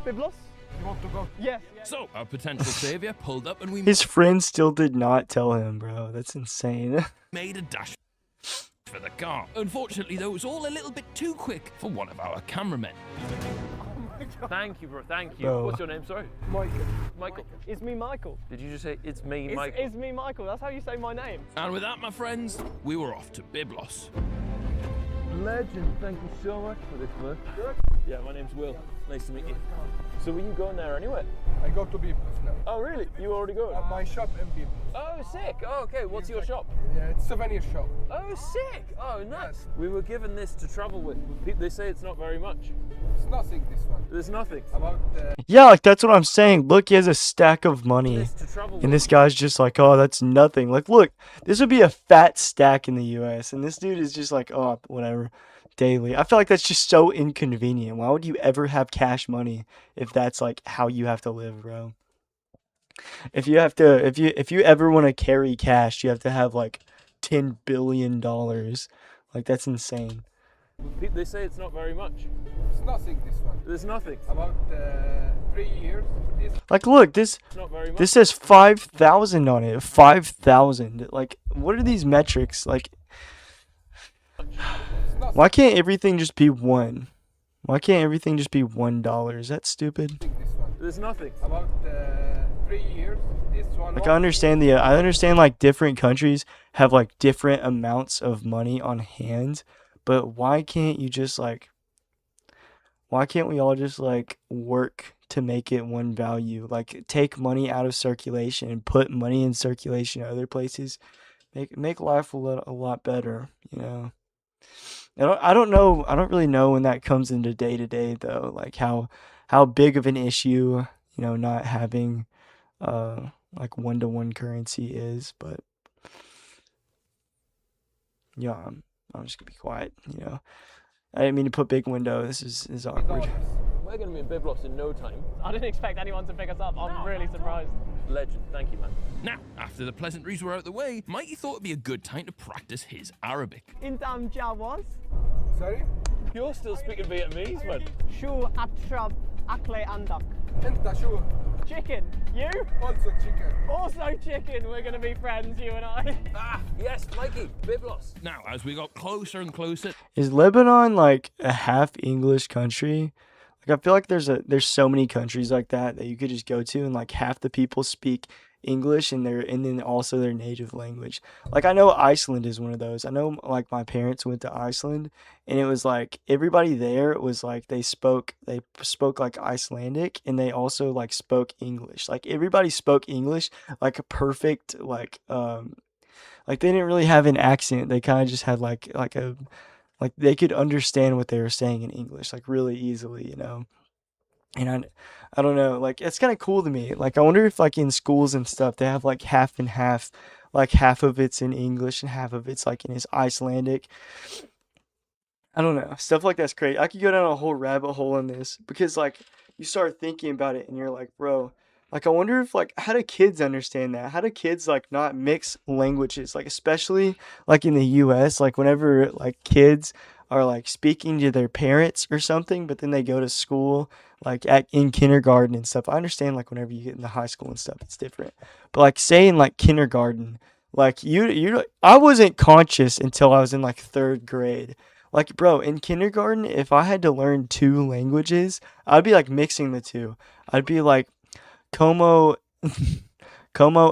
Biblos? You want to go? Yeah. So our potential savior pulled up and we His friend still did not tell him, bro. That's insane. made a dash for the car. Unfortunately, though, it was all a little bit too quick for one of our cameramen. Thank you, bro. Thank you. Bro. What's your name? Sorry. Michael. It's me, Michael. Did you just say it's me, Mike? It's me, Michael. That's how you say my name. And with that, my friends, we were off to Byblos. Legend, thank you so much for this, man. Yeah, my name's Will. Nice to meet you. So were you going there anyway? I go to Biblos now. Oh, really? You already going? My shop in Biblos. Oh, sick. Oh, okay. What's your shop? Yeah, it's souvenir shop. Oh, sick. Oh, nice. We were given this to travel with. They say it's not very much. It's nothing, this one. There's nothing. About Yeah, like that's what I'm saying. Look, he has a stack of money. This to travel And with. this guy's just like, oh, that's nothing. Like, look, this would be a fat stack in the US. And this dude is just like, oh, whatever, daily. I feel like that's just so inconvenient. Why would you ever have cash money if that's like how you have to live, bro? If you have to, if you ever want to carry cash, you have to have like $10 billion. Like, that's insane. They say it's not very much. it's nothing, this one. There's nothing. About 3 years. This Like, look, this It's not very much. this says 5,000 on it. 5,000. Like, what are these metrics? Like, it's nothing, why can't everything just be one? Why can't everything just be $1? Is that stupid? this one. There's nothing. About 3 years. This one. Like, I understand like different countries have like different amounts of money on hand, but why can't you just like, why can't we all just like work to make it one value? Like, take money out of circulation and put money in circulation in other places. Make life a lot better, you know. I don't know. I don't really know when that comes into day to day though. Like how big of an issue, you know, not having like one-to-one currency is, but yeah, I'm just gonna be quiet, you know. I didn't mean to put big window. This is awkward. We're going to be in Biblos in no time. I didn't expect anyone to pick us up. I'm really surprised. Legend. Thank you, man. Now, after the pleasantries were out the way, Mikey thought it'd be a good time to practice his Arabic. Intam Jawas, Sorry? You're still speaking Vietnamese, man. Shu Atrab Akle Andak. Enta شو? Chicken. You? Also chicken. Also chicken. We're going to be friends, you and I. Ah, yes, Mikey. Biblos. Now, as we got closer and closer, Is Lebanon like a half English country? Like, I feel like there's so many countries like that you could just go to and like half the people speak English and then also their native language. Like, I know Iceland is one of those. I know like my parents went to Iceland and it was like everybody there was like they spoke like Icelandic and they also like spoke English. Like, everybody spoke English like a perfect like they didn't really have an accent. They kind of just had like they could understand what they were saying in English like really easily, you know. And I don't know, like, it's kind of cool to me. Like, I wonder if like in schools and stuff they have like half and half, like half of it's in English and half of it's like in his Icelandic. I don't know, stuff like that's crazy. I could go down a whole rabbit hole on this because like you start thinking about it and you're like, bro, like, I wonder if like how do kids understand that? How do kids like not mix languages? Like, especially like in the US, like whenever like kids are like speaking to their parents or something, but then they go to school like in kindergarten and stuff. I understand like whenever you get into high school and stuff, it's different. But like say in like kindergarten, like I wasn't conscious until I was in like 3rd grade. Like, bro, in kindergarten, if I had to learn 2 languages, I'd be like mixing the two. I'd be like, como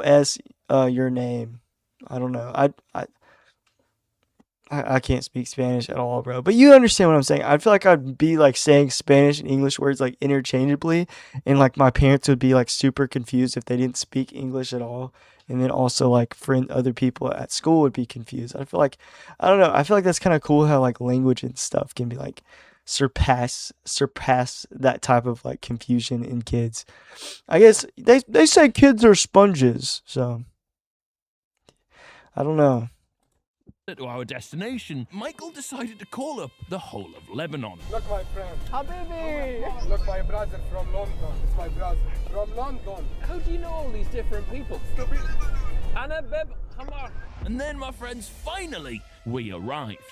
es your name? I don't know. I can't speak Spanish at all, bro. But you understand what I'm saying. I feel like I'd be like saying Spanish and English words like interchangeably, and like my parents would be like super confused if they didn't speak English at all. And then also like other people at school would be confused. I feel like, I don't know. I feel like that's kind of cool how like language and stuff can be like surpass that type of like confusion in kids. I guess they say kids are sponges, so I don't know. to our destination, Michael decided to call up the whole of Lebanon. Look, my friend. Habibi! Look, my brother from London. It's my brother from London. How do you know all these different people? Stupid. Anna Beb Hamar. And then, my friends, finally, we arrived.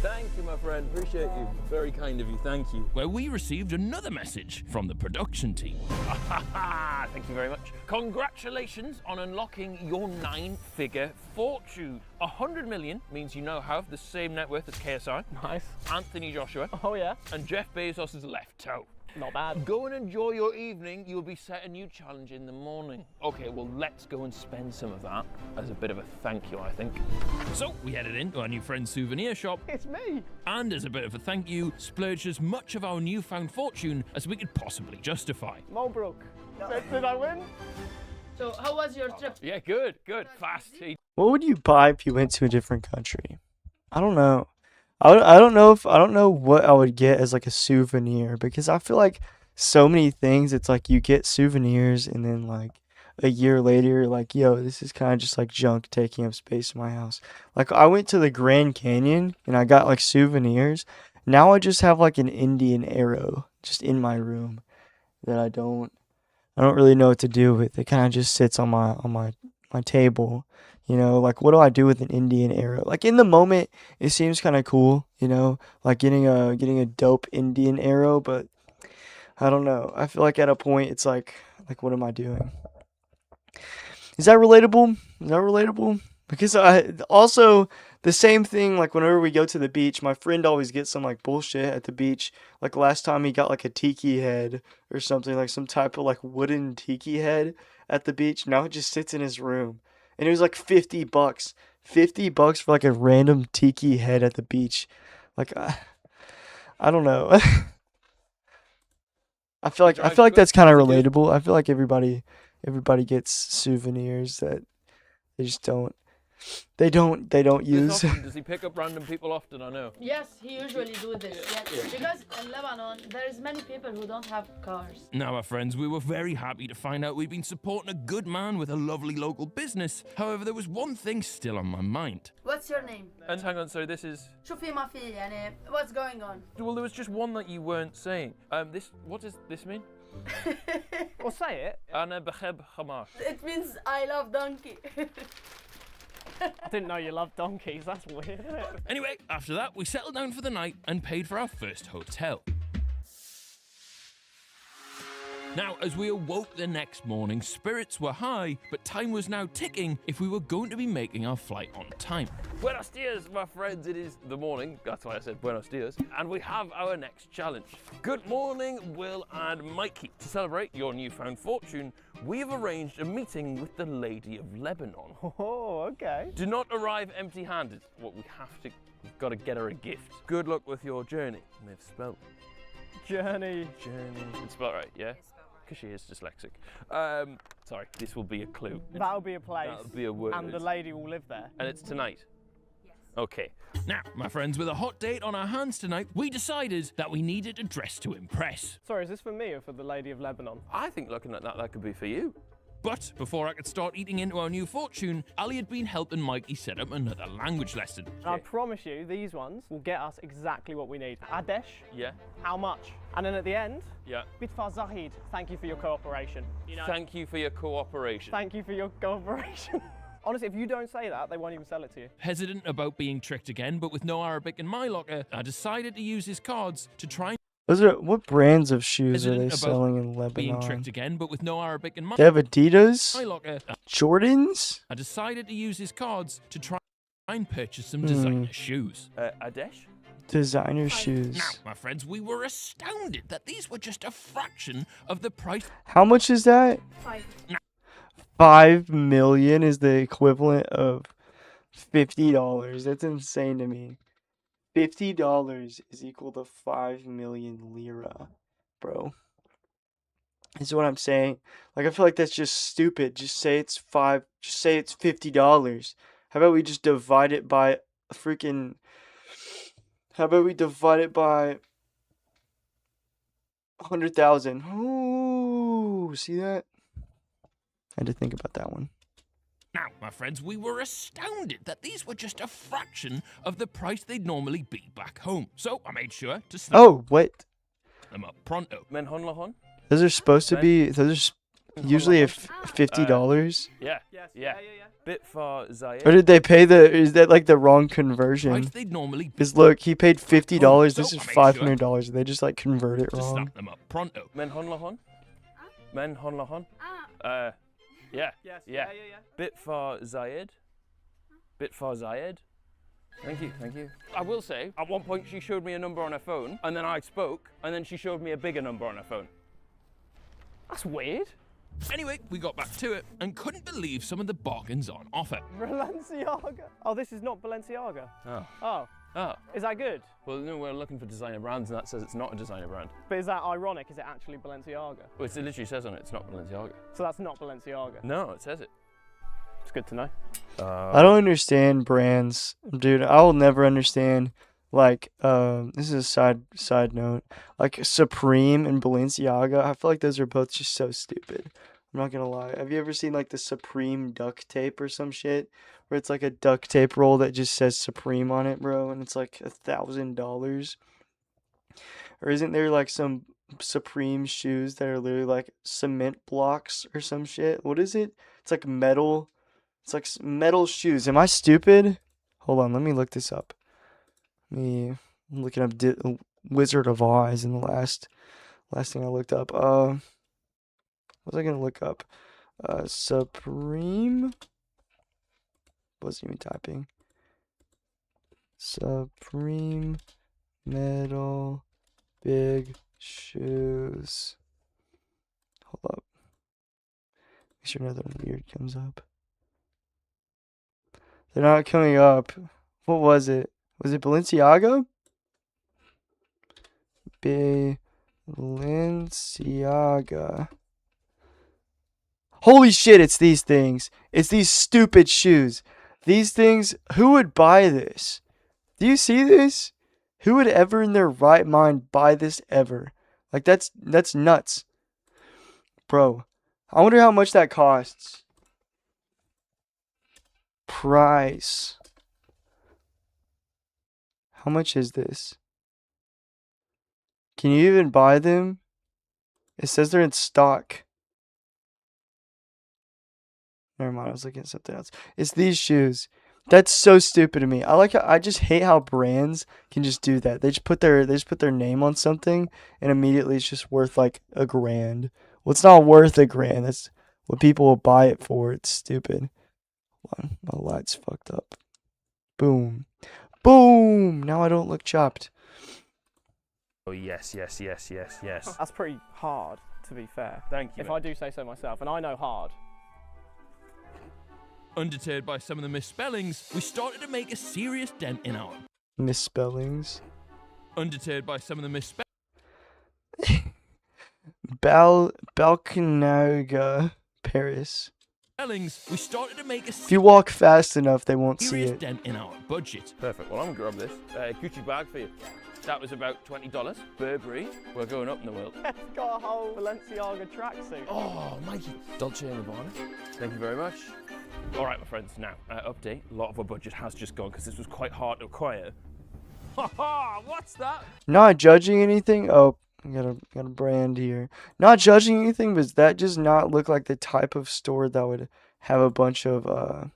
Thank you, my friend. Appreciate you. Very kind of you. Thank you. Where we received another message from the production team. Thank you very much. Congratulations on unlocking your 9-figure fortune. 100 million means you now have the same net worth as KSI, Nice. Anthony Joshua, Oh, yeah. and Jeff Bezos' left toe. Not bad. Go and enjoy your evening. You'll be set a new challenge in the morning. Okay, well, let's go and spend some of that as a bit of a thank you, I think. So we headed into our new friend's souvenir shop, It's me. and as a bit of a thank you, splurged as much of our newfound fortune as we could possibly justify. Mulbrook. Did I win? So, how was your trip? Yeah, good. Fast. What would you buy if you went to a different country? I don't know. I don't know what I would get as like a souvenir, because I feel like so many things it's like you get souvenirs and then like a year later you're like, yo, this is kind of just like junk taking up space in my house. Like I went to the Grand Canyon and I got like souvenirs. Now I just have like an Indian arrow just in my room that I don't really know what to do with. It kind of just sits on my table. You know, like what do I do with an Indian arrow? Like in the moment, it seems kind of cool, you know, like getting a dope Indian arrow, but I don't know. I feel like at a point it's like what am I doing? Is that relatable? Because I also the same thing, like whenever we go to the beach, my friend always gets some like bullshit at the beach. Like last time he got like a tiki head or something, like some type of like wooden tiki head at the beach. Now it just sits in his room. And it was like $50. $50 for like a random tiki head at the beach. Like I don't know. I feel like that's kind of relatable. I feel like everybody gets souvenirs that they just don't use. Does he pick up random people often? I know. Yes, he usually do this. Yes. Because in Lebanon, there is many people who don't have cars. Now, our friends, we were very happy to find out we'd been supporting a good man with a lovely local business. However, there was one thing still on my mind. What's your name? And hang on, so this is... شوفي ما في يعني what's going on? Well, there was just one that you weren't saying. What does this mean? Well, say it. أنا بحب حمار. It means I love donkey. I didn't know you loved donkeys. That's weird, isn't it? Anyway, after that, we settled down for the night and paid for our first hotel. Now, as we awoke the next morning, spirits were high, but time was now ticking if we were going to be making our flight on time. Buenos dias, my friends. It is the morning. That's why I said buenos dias. And we have our next challenge. Good morning, Will and Mikey. To celebrate your newfound fortune, we've arranged a meeting with the Lady of Lebanon. Oh, okay. Do not arrive empty-handed. We've got to get her a gift. Good luck with your journey. May have spelled Journey. It's spelled right, yeah? Because she is dyslexic. Sorry, this will be a clue. That'll be a place. That'll be a word. And the lady will live there. And it's tonight? Yes. Okay. Now, my friends, with a hot date on our hands tonight, we decided that we needed a dress to impress. Sorry, is this for me or for the Lady of Lebanon? I think looking at that could be for you. But before I could start eating into our new fortune, Ali had been helping Mikey set up another language lesson. And I promise you, these ones will get us exactly what we need. Adesh, Yeah. how much? And then at the end, Yeah. Bitfar Zahid, thank you for your cooperation. You know, Thank you for your cooperation. thank you for your cooperation. Honestly, if you don't say that, they won't even sell it to you. Hesitant about being tricked again, but with no Arabic in my locker, I decided to use his cards to try and What brands of shoes are they Hesitant about selling in being Lebanon? tricked again, but with no Arabic in my They have Adidas, locker. Jordans. I decided to use his cards to try and purchase some designer shoes. Adesh? Designer shoes. Now, my friends, we were astounded that these were just a fraction of the price. How much is that? 5. 5 million is the equivalent of $50. That's insane to me. $50 is equal to 5 million lira, bro. This is what I'm saying. Like, I feel like that's just stupid. Just say it's $50. How about we just divide it by a freaking... How about we divide it by 100,000? Ooh, see that? I had to think about that one. Now, my friends, we were astounded that these were just a fraction of the price they'd normally be back home. So I made sure to snap Oh, what? them up pronto. Menhon Lahon? Those are supposed to be... Those are usually $50. Yeah. Yes. Yeah. Bitfar Zayed. Or did they pay the... Is that like the wrong conversion? Price they'd normally be Because look, he paid $50. This So is I made $500. They just like convert it to wrong. snap them up pronto. Menhon Lahon? Menhon Lahon? Ah, Yeah. Yes. Yeah. Bitfar Zayed? Bitfar Zayed? Thank you, thank you. I will say, at one point she showed me a number on her phone, and then I spoke, and then she showed me a bigger number on her phone. That's weird. Anyway, we got back to it and couldn't believe some of the bargains on offer. Balenciaga. Oh, this is not Balenciaga. Oh. Oh, Oh. is that good? Well, no, we're looking for designer brands, and that says it's not a designer brand. But is that ironic? Is it actually Balenciaga? Well, it literally says on it, it's not Balenciaga. So that's not Balenciaga. No, it says it. It's good to know. I don't understand brands, dude. I will never understand. Like, this is a side note. Like Supreme and Balenciaga, I feel like those are both just so stupid. I'm not gonna lie. Have you ever seen like the Supreme duct tape or some shit, where it's like a duct tape roll that just says Supreme on it, bro, and it's like $1,000? Or isn't there like some Supreme shoes that are literally like cement blocks or some shit? What is it? It's like metal. It's like metal shoes. Am I stupid? Hold on, let me look this up. I'm looking up Wizard of Oz in the last thing I looked up. What was I gonna look up? Supreme. Wasn't even typing. Supreme metal big shoes. Hold up. Make sure nothing weird comes up. They're not coming up. What was it? Was it Balenciaga? Balenciaga. Holy shit, it's these things. It's these stupid shoes. These things, who would buy this? Do you see this? Who would ever in their right mind buy this ever? Like, that's nuts. Bro, I wonder how much that costs. Price. How much is this? Can you even buy them? It says they're in stock. Never mind, I was looking at something else. It's these shoes. That's so stupid to me. I just hate how brands can just do that. They just put their name on something and immediately it's just worth like $1,000. Well, it's not worth $1,000. That's what people will buy it for. It's stupid. Hold on, my light's fucked up. Boom. Boom! Now I don't look chopped. Oh, yes. That's pretty hard, to be fair. Thank you. If I do say so myself, and I know hard. Undeterred by some of the misspellings, we started to make a serious dent in our... Misspellings. Undeterred by some of the misspellings... Balcanaga, Paris. We started to make a If you walk fast enough, they won't see serious it. dent in our budget. Perfect. Well, I'm gonna grab this Gucci bag for you. That was about $20. Burberry. We're going up in the world. It's got a whole Balenciaga tracksuit. Oh, Mikey. Dolce & Gabbana. Thank you very much. All right, my friends. Now, update. A lot of our budget has just gone because this was quite hard to acquire. Ha ha! What's that? Not judging anything. Oh, I got a brand here. Not judging anything, but does that just not look like the type of store that would have a bunch of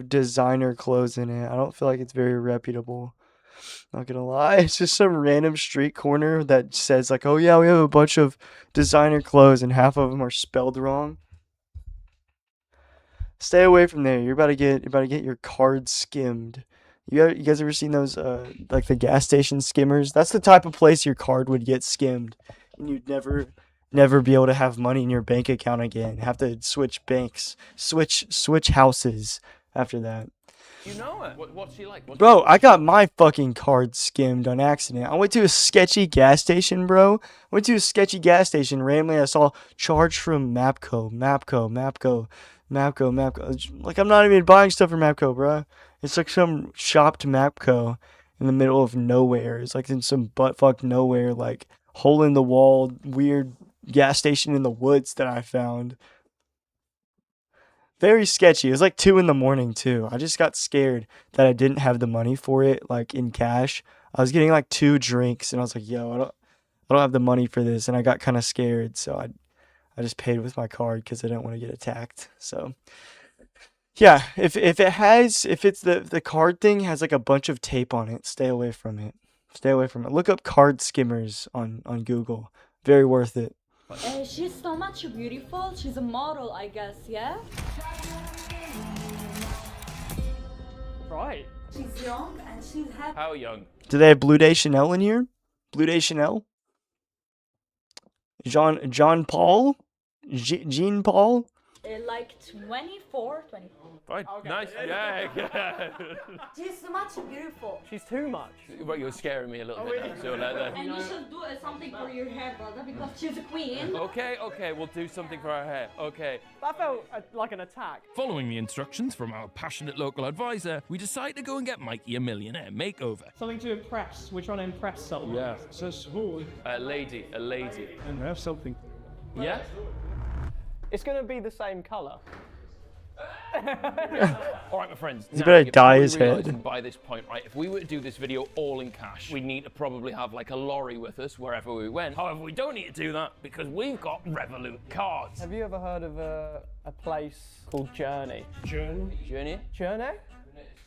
designer clothes in it? I don't feel like it's very reputable. Not gonna lie, it's just some random street corner that says like, oh yeah, we have a bunch of designer clothes and half of them are spelled wrong. Stay away from there. You're about to get your card skimmed. You guys ever seen those like the gas station skimmers? That's the type of place your card would get skimmed, and you'd never be able to have money in your bank account again. Have to switch banks, switch houses after that. You know her. What's she like? Bro, I got my fucking card skimmed on accident. I went to a sketchy gas station, bro. Randomly I saw charge from Mapco. Like, I'm not even buying stuff from Mapco, bro. It's like some shopped Mapco in the middle of nowhere. It's like in some buttfuck nowhere, like hole in the wall, weird gas station in the woods that I found. Very sketchy. It was like 2 a.m. too. I just got scared that I didn't have the money for it, like in cash. I was getting like 2 drinks and I was like, yo, I don't have the money for this, and I got kind of scared, so I just paid with my card because I didn't want to get attacked. So yeah, if it's the card thing has like a bunch of tape on it, stay away from it. Look up card skimmers on Google. Very worth it. She's so much beautiful. She's a model, I guess, yeah? Right. She's young and she's happy. How young? Do they have Blue Day Chanel in here? Blue Day Chanel? John Paul? Jean Paul? Like 24, 25. Fine. Okay. Nice. Yeah. She's so much beautiful. She's too much. But you're scaring me a little bit. Now, so And you should do something for your hair, brother, because she's a queen. Okay, we'll do something for our hair. Okay. That felt like an attack. Following the instructions from our passionate local advisor, we decide to go and get Mikey a millionaire makeover. Something to impress. We're trying to impress someone. Yeah. Says who? A lady. And have something. Yeah? It's going to be the same colour. All right, my friends. He's better you're dye probably his head. realising by this point, right, if we were to do this video all in cash, we'd need to probably have like a lorry with us wherever we went. However, we don't need to do that because we've got Revolut cards. Have you ever heard of a place called Journey? Journey? Journey?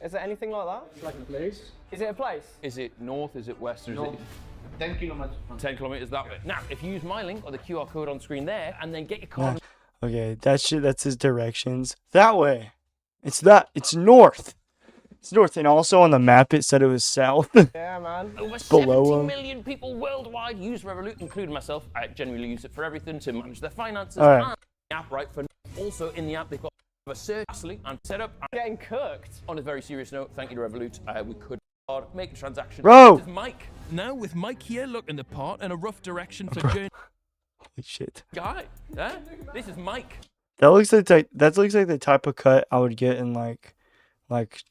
Is it anything like that? Like a place. Is it a place? Is it north? Is it west? Or is No. it 10 kilometers from 10 kilometers that way? Now, if you use my link or the QR code on screen there and then get your card. Okay, that's his directions. That way. It's north. It's north. And also on the map it said it was south. Yeah, man. Over below 70 them. million people worldwide use Revolut, including myself. I generally use it for everything to manage their finances. All right. And the app, right? For also in the app, they've got a search and set up. Getting cooked. On a very serious note, thank you to Revolut. We could make a transaction. Bro! This is Mike. Now with Mike here looking the part and a rough direction for Journey. Holy shit. Guy. This is Mike. That looks like the type of cut I would get in like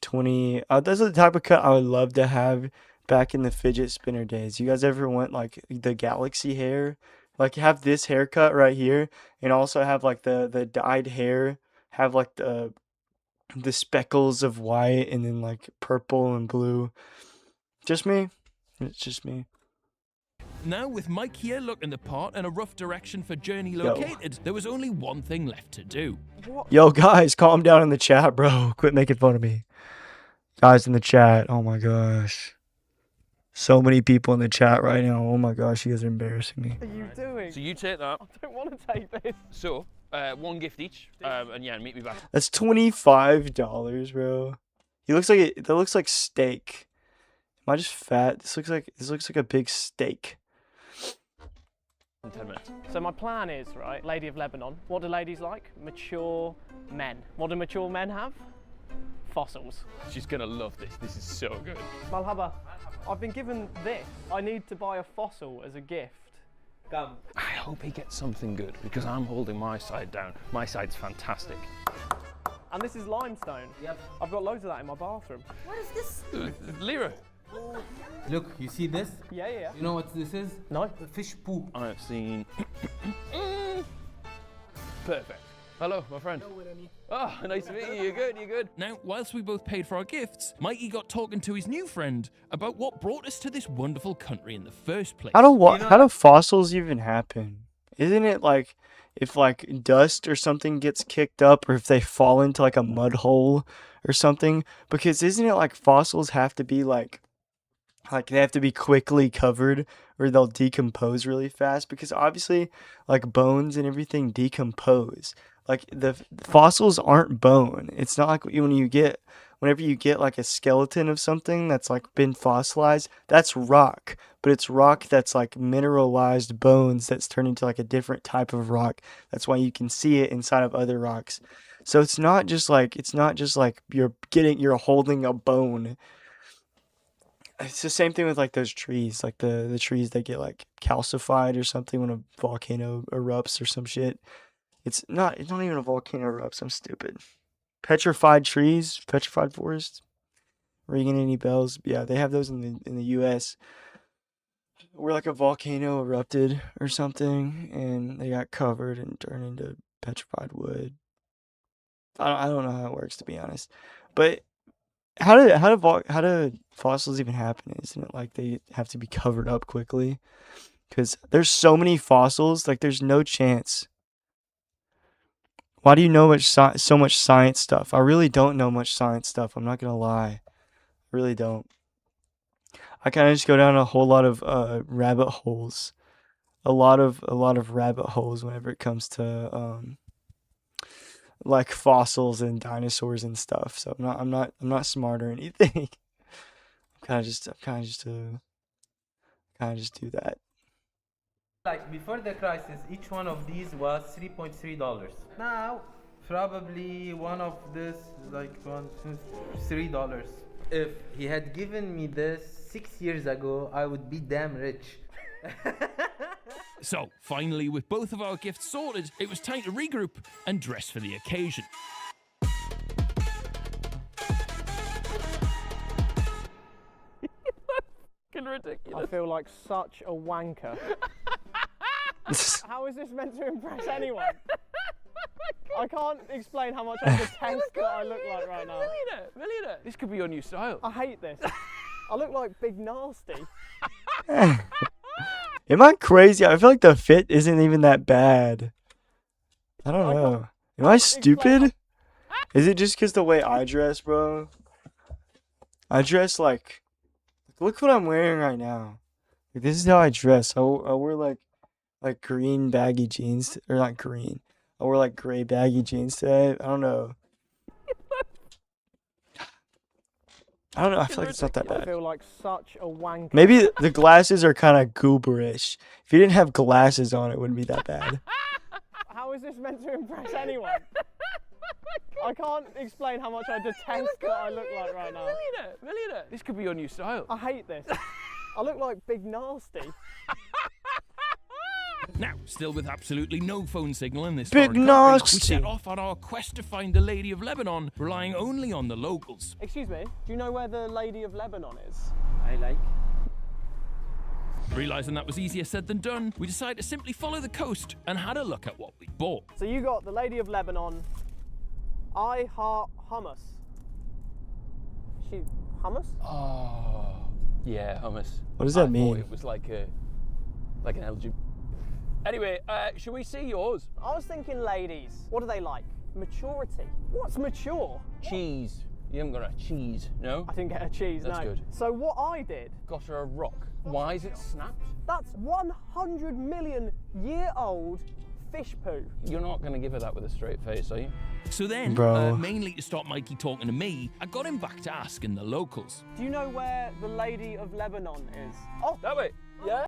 20. That's the type of cut I would love to have back in the fidget spinner days. You guys ever want like the galaxy hair? Like have this haircut right here, and also have like the dyed hair, have like the speckles of white, and then like purple and blue. Just me. It's just me. Now with Mike here looking the part and a rough direction for Journey located, there was only one thing left to do. Yo, guys, calm down in the chat, bro. Quit making fun of me. Guys in the chat, oh my gosh. So many people in the chat right now. Oh my gosh, you guys are embarrassing me. What are you doing? So you take that. I don't want to take this. So, one gift each. And yeah, meet me back. That's $25, bro. He looks like that looks like steak. Am I just fat? This looks like a big steak. In 10 minutes. So my plan is, right, Lady of Lebanon. What do ladies like? Mature men. What do mature men have? Fossils. She's gonna love this. This is so good. Malhaba. I've been given this. I need to buy a fossil as a gift. Come. I hope he gets something good because I'm holding my side down. My side's fantastic. And this is limestone. Yep. I've got loads of that in my bathroom. What is this? Lyra. Look, you see this? Yeah. You know what this is? No. Fish poo. I've seen. Perfect. Hello, my friend. Oh, nice to meet you. You're good. You're good. Now, whilst we both paid for our gifts, Mikey got talking to his new friend about what brought us to this wonderful country in the first place. How do fossils even happen? Isn't it like if like dust or something gets kicked up, or if they fall into like a mud hole or something? Because isn't it like fossils have to be like they have to be quickly covered or they'll decompose really fast? Because obviously like bones and everything decompose. Like the fossils aren't bone. It's not like whenever you get like a skeleton of something that's like been fossilized, that's rock. But it's rock that's like mineralized bones that's turned into like a different type of rock. That's why you can see it inside of other rocks. So it's not just like you're holding a bone. It's the same thing with like those trees, like the trees that get like calcified or something when a volcano erupts or some shit. It's not even a volcano erupts. I'm stupid. Petrified trees, petrified forests. Ringing any bells? Yeah, they have those in the U.S. where like a volcano erupted or something, and they got covered and turned into petrified wood. I don't know how it works, to be honest, but how do fossils even happen? Isn't it like they have to be covered up quickly? Because there's so many fossils, like there's no chance. Why do you know so much science stuff? I really don't know much science stuff. I'm not gonna lie, I really don't. I kind of just go down a whole lot of rabbit holes, a lot of rabbit holes whenever it comes to like fossils and dinosaurs and stuff. So I'm not smart or anything. kind of just do that. Like before the crisis, each one of these was $3.3. Now, probably one of this is like $3. If he had given me this 6 years ago, I would be damn rich. So, finally, with both of our gifts sorted, it was time to regroup and dress for the occasion. Ridiculous. I feel like such a wanker. How is this meant to impress anyone? I can't explain how much I detest what I look like right now. Millionaire. This could be your new style. I hate this. I look like Big Nasty. Am I crazy? I feel like the fit isn't even that bad. I don't know. Am I stupid? Is it just because the way I dress, bro? I dress like... Look what I'm wearing right now. Like, this is how I dress. I wear like green baggy jeans. Or not green. I wear like gray baggy jeans today. I don't know. I don't know. I feel like it's not that I bad. feel like such a wanker. Maybe the glasses are kind of gooberish. If you didn't have glasses on, it wouldn't be that bad. How is this meant to impress anyone? I can't explain how much I detest what I look like right now. Millionaire. This could be your new style. I hate this. I look like Big Nasty. Now, still with absolutely no phone signal in this Big foreign country, we nasty. set off on our quest to find the Lady of Lebanon, relying only on the locals. Excuse me, do you know where the Lady of Lebanon is? I like. Realising that was easier said than done, we decided to simply follow the coast and had a look at what we bought. So you got the Lady of Lebanon. I heart hummus. She hummus? Oh, yeah, hummus. What does that I mean? thought it was like an LGBT. Anyway, should we see yours? I was thinking ladies. What do they like? Maturity. What's mature? Cheese. You haven't got a cheese, no? I didn't get a cheese, That's no. good. So what I did, Got her a rock. Why is it snapped? that's 100 million year old fish poo. You're not going to give her that with a straight face, are you? So then, Bro. mainly to stop Mikey talking to me, I got him back to asking the locals. Do you know where the Lady of Lebanon is? Oh, that way. Yeah.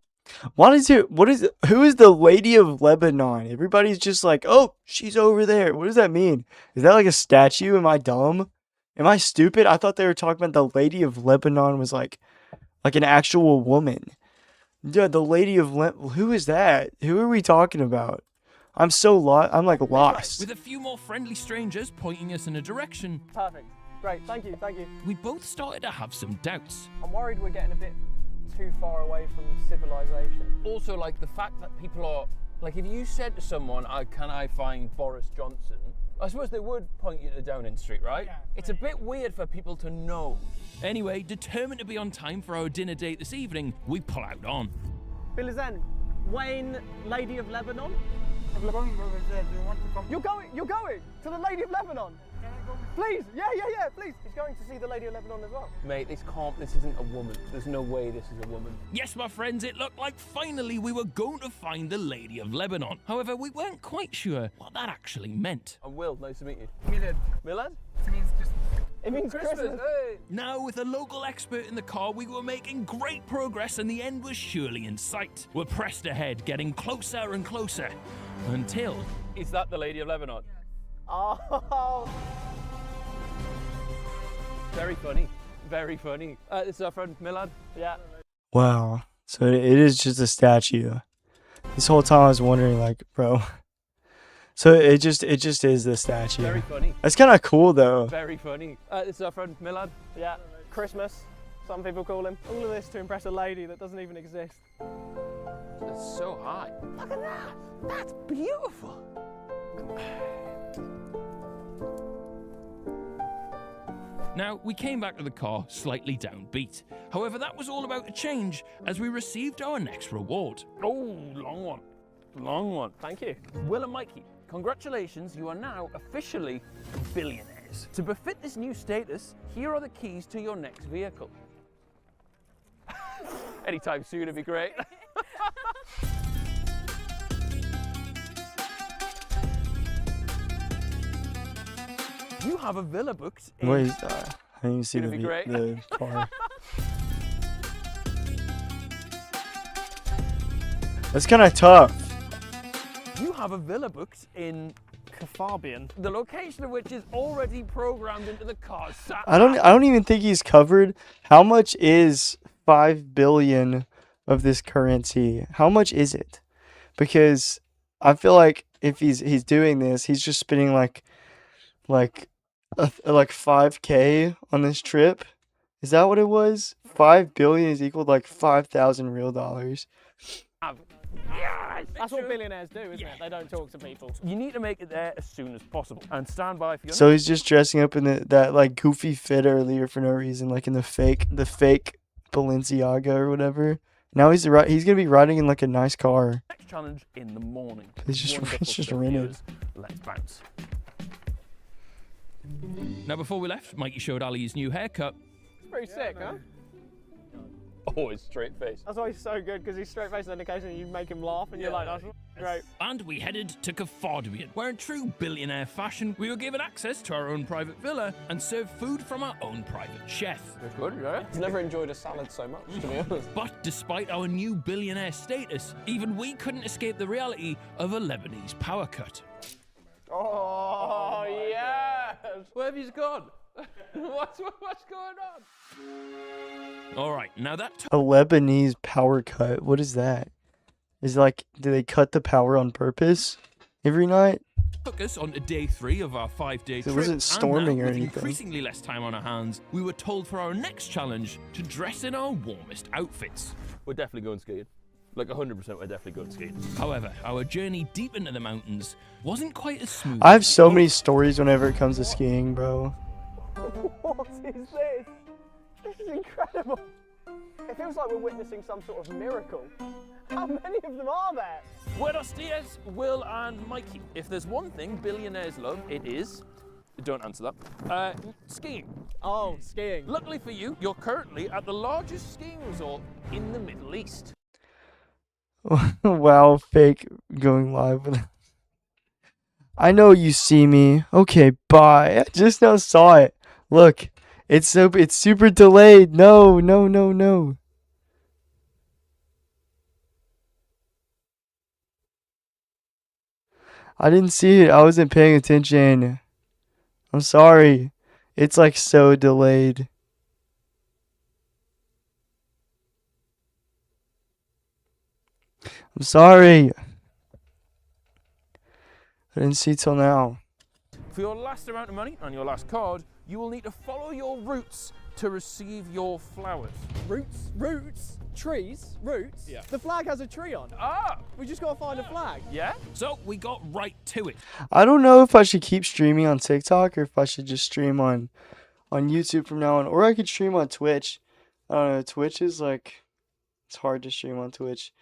Who is the Lady of Lebanon? Everybody's just like, oh, she's over there. What does that mean? Is that like a statue? Am I dumb? Am I stupid? I thought they were talking about the Lady of Lebanon was like an actual woman. Yeah, the Lady of who is that? Who are we talking about? I'm so lost. I'm like lost. With a few more friendly strangers pointing us in a direction, Perfect. Great, thank you, thank you. we both started to have some doubts. I'm worried we're getting a bit too far away from civilization. Also, like the fact that people are like, if you said to someone, "Can I find Boris Johnson?" I suppose they would point you to Downing Street, right? Yeah. It's a bit weird for people to know. Anyway, determined to be on time for our dinner date this evening, we pull out on. Bilizen, Wayne, Lady of Lebanon? Do you want to come? You're going to the Lady of Lebanon? Please, yeah, please. He's going to see the Lady of Lebanon as well. Mate, this isn't a woman. There's no way this is a woman. Yes, my friends, it looked like finally we were going to find the Lady of Lebanon. However, we weren't quite sure what that actually meant. I'm Will, nice to meet you. Milad. Milad? It means Christmas. It means Christmas. Hey! Now, with a local expert in the car, we were making great progress and the end was surely in sight. We're pressed ahead, getting closer and closer, until... Is that the Lady of Lebanon? Oh, Very funny. Very funny. This is our friend Milad. yeah. Wow. So it is just a statue. This whole time I was wondering, like, bro. So it just is the statue. Very funny. That's kind of cool though. Very funny. This is our friend Milad. Yeah. Christmas, some people call him. All of this to impress a lady that doesn't even exist. That's so high. Look at that. That's beautiful. Now, we came back to the car slightly downbeat. However, that was all about to change as we received our next reward. Oh, long one. Long one. Thank you. Will and Mikey, congratulations, you are now officially billionaires. To befit this new status, here are the keys to your next vehicle. Anytime soon would be great. You have a villa booked in... Wait, I didn't even see Gonna be great. the car. That's kind of tough. You have a villa booked in Kafabian. the location of which is already programmed into the car's sat I don't even think he's covered. How much is 5 billion of this currency? How much is it? Because I feel like if he's doing this, he's just spending like 5K on this trip. Is that what it was? 5 billion is equal to like 5,000 real dollars. Yeah, That's what billionaires do, isn't it? They don't talk to people. You need to make it there as soon as possible and stand by for your So he's just dressing up in that like goofy fit earlier for no reason, like in the fake Balenciaga or whatever. Now he's gonna be riding in like a nice car. next challenge in the morning. It's just Wonderful it's just stuff, rented. viewers. Let's bounce. Now, before we left, Mikey showed Ali his new haircut. It's pretty sick, huh? Always straight face. That's why he's so good, because he's straight faced, and then occasionally you make him laugh, and you're like, that's great. And we headed to Kafardian, where in true billionaire fashion, we were given access to our own private villa and served food from our own private chef. That's good, yeah? I've never enjoyed a salad so much, to be honest. But despite our new billionaire status, even we couldn't escape the reality of a Lebanese power cut. Oh, yes! Where have you gone? What's going on? All right, now that A Lebanese power cut. What is that? Is it like, do they cut the power on purpose every night? took us on to day 3 of our 5-day trip. It wasn't storming and now, or with anything. increasingly less time on our hands, we were told for our next challenge to dress in our warmest outfits. We're definitely going skiing. Like 100% we're definitely going skiing. However, our journey deep into the mountains wasn't quite as smooth. I have so many stories whenever it comes to skiing, bro. What is this? This is incredible. It feels like we're witnessing some sort of miracle. How many of them are there? Buenos dias, Will and Mikey. If there's one thing billionaires love, it is... Don't answer that. Skiing. Oh, skiing. Luckily for you, you're currently at the largest skiing resort in the Middle East. Wow, fake going live with I know you see me. Okay, bye. I just now saw it. Look, it's super delayed. No. I didn't see it. I wasn't paying attention. I'm sorry. It's like so delayed. I'm sorry. I didn't see till now. For your last amount of money and your last card, you will need to follow your roots to receive your flowers. Roots? Trees? Roots? Yeah. The flag has a tree on. Ah! We just gotta find a flag. Yeah? So we got right to it. I don't know if I should keep streaming on TikTok or if I should just stream on YouTube from now on, or I could stream on Twitch. I don't know. Twitch is like, it's hard to stream on Twitch.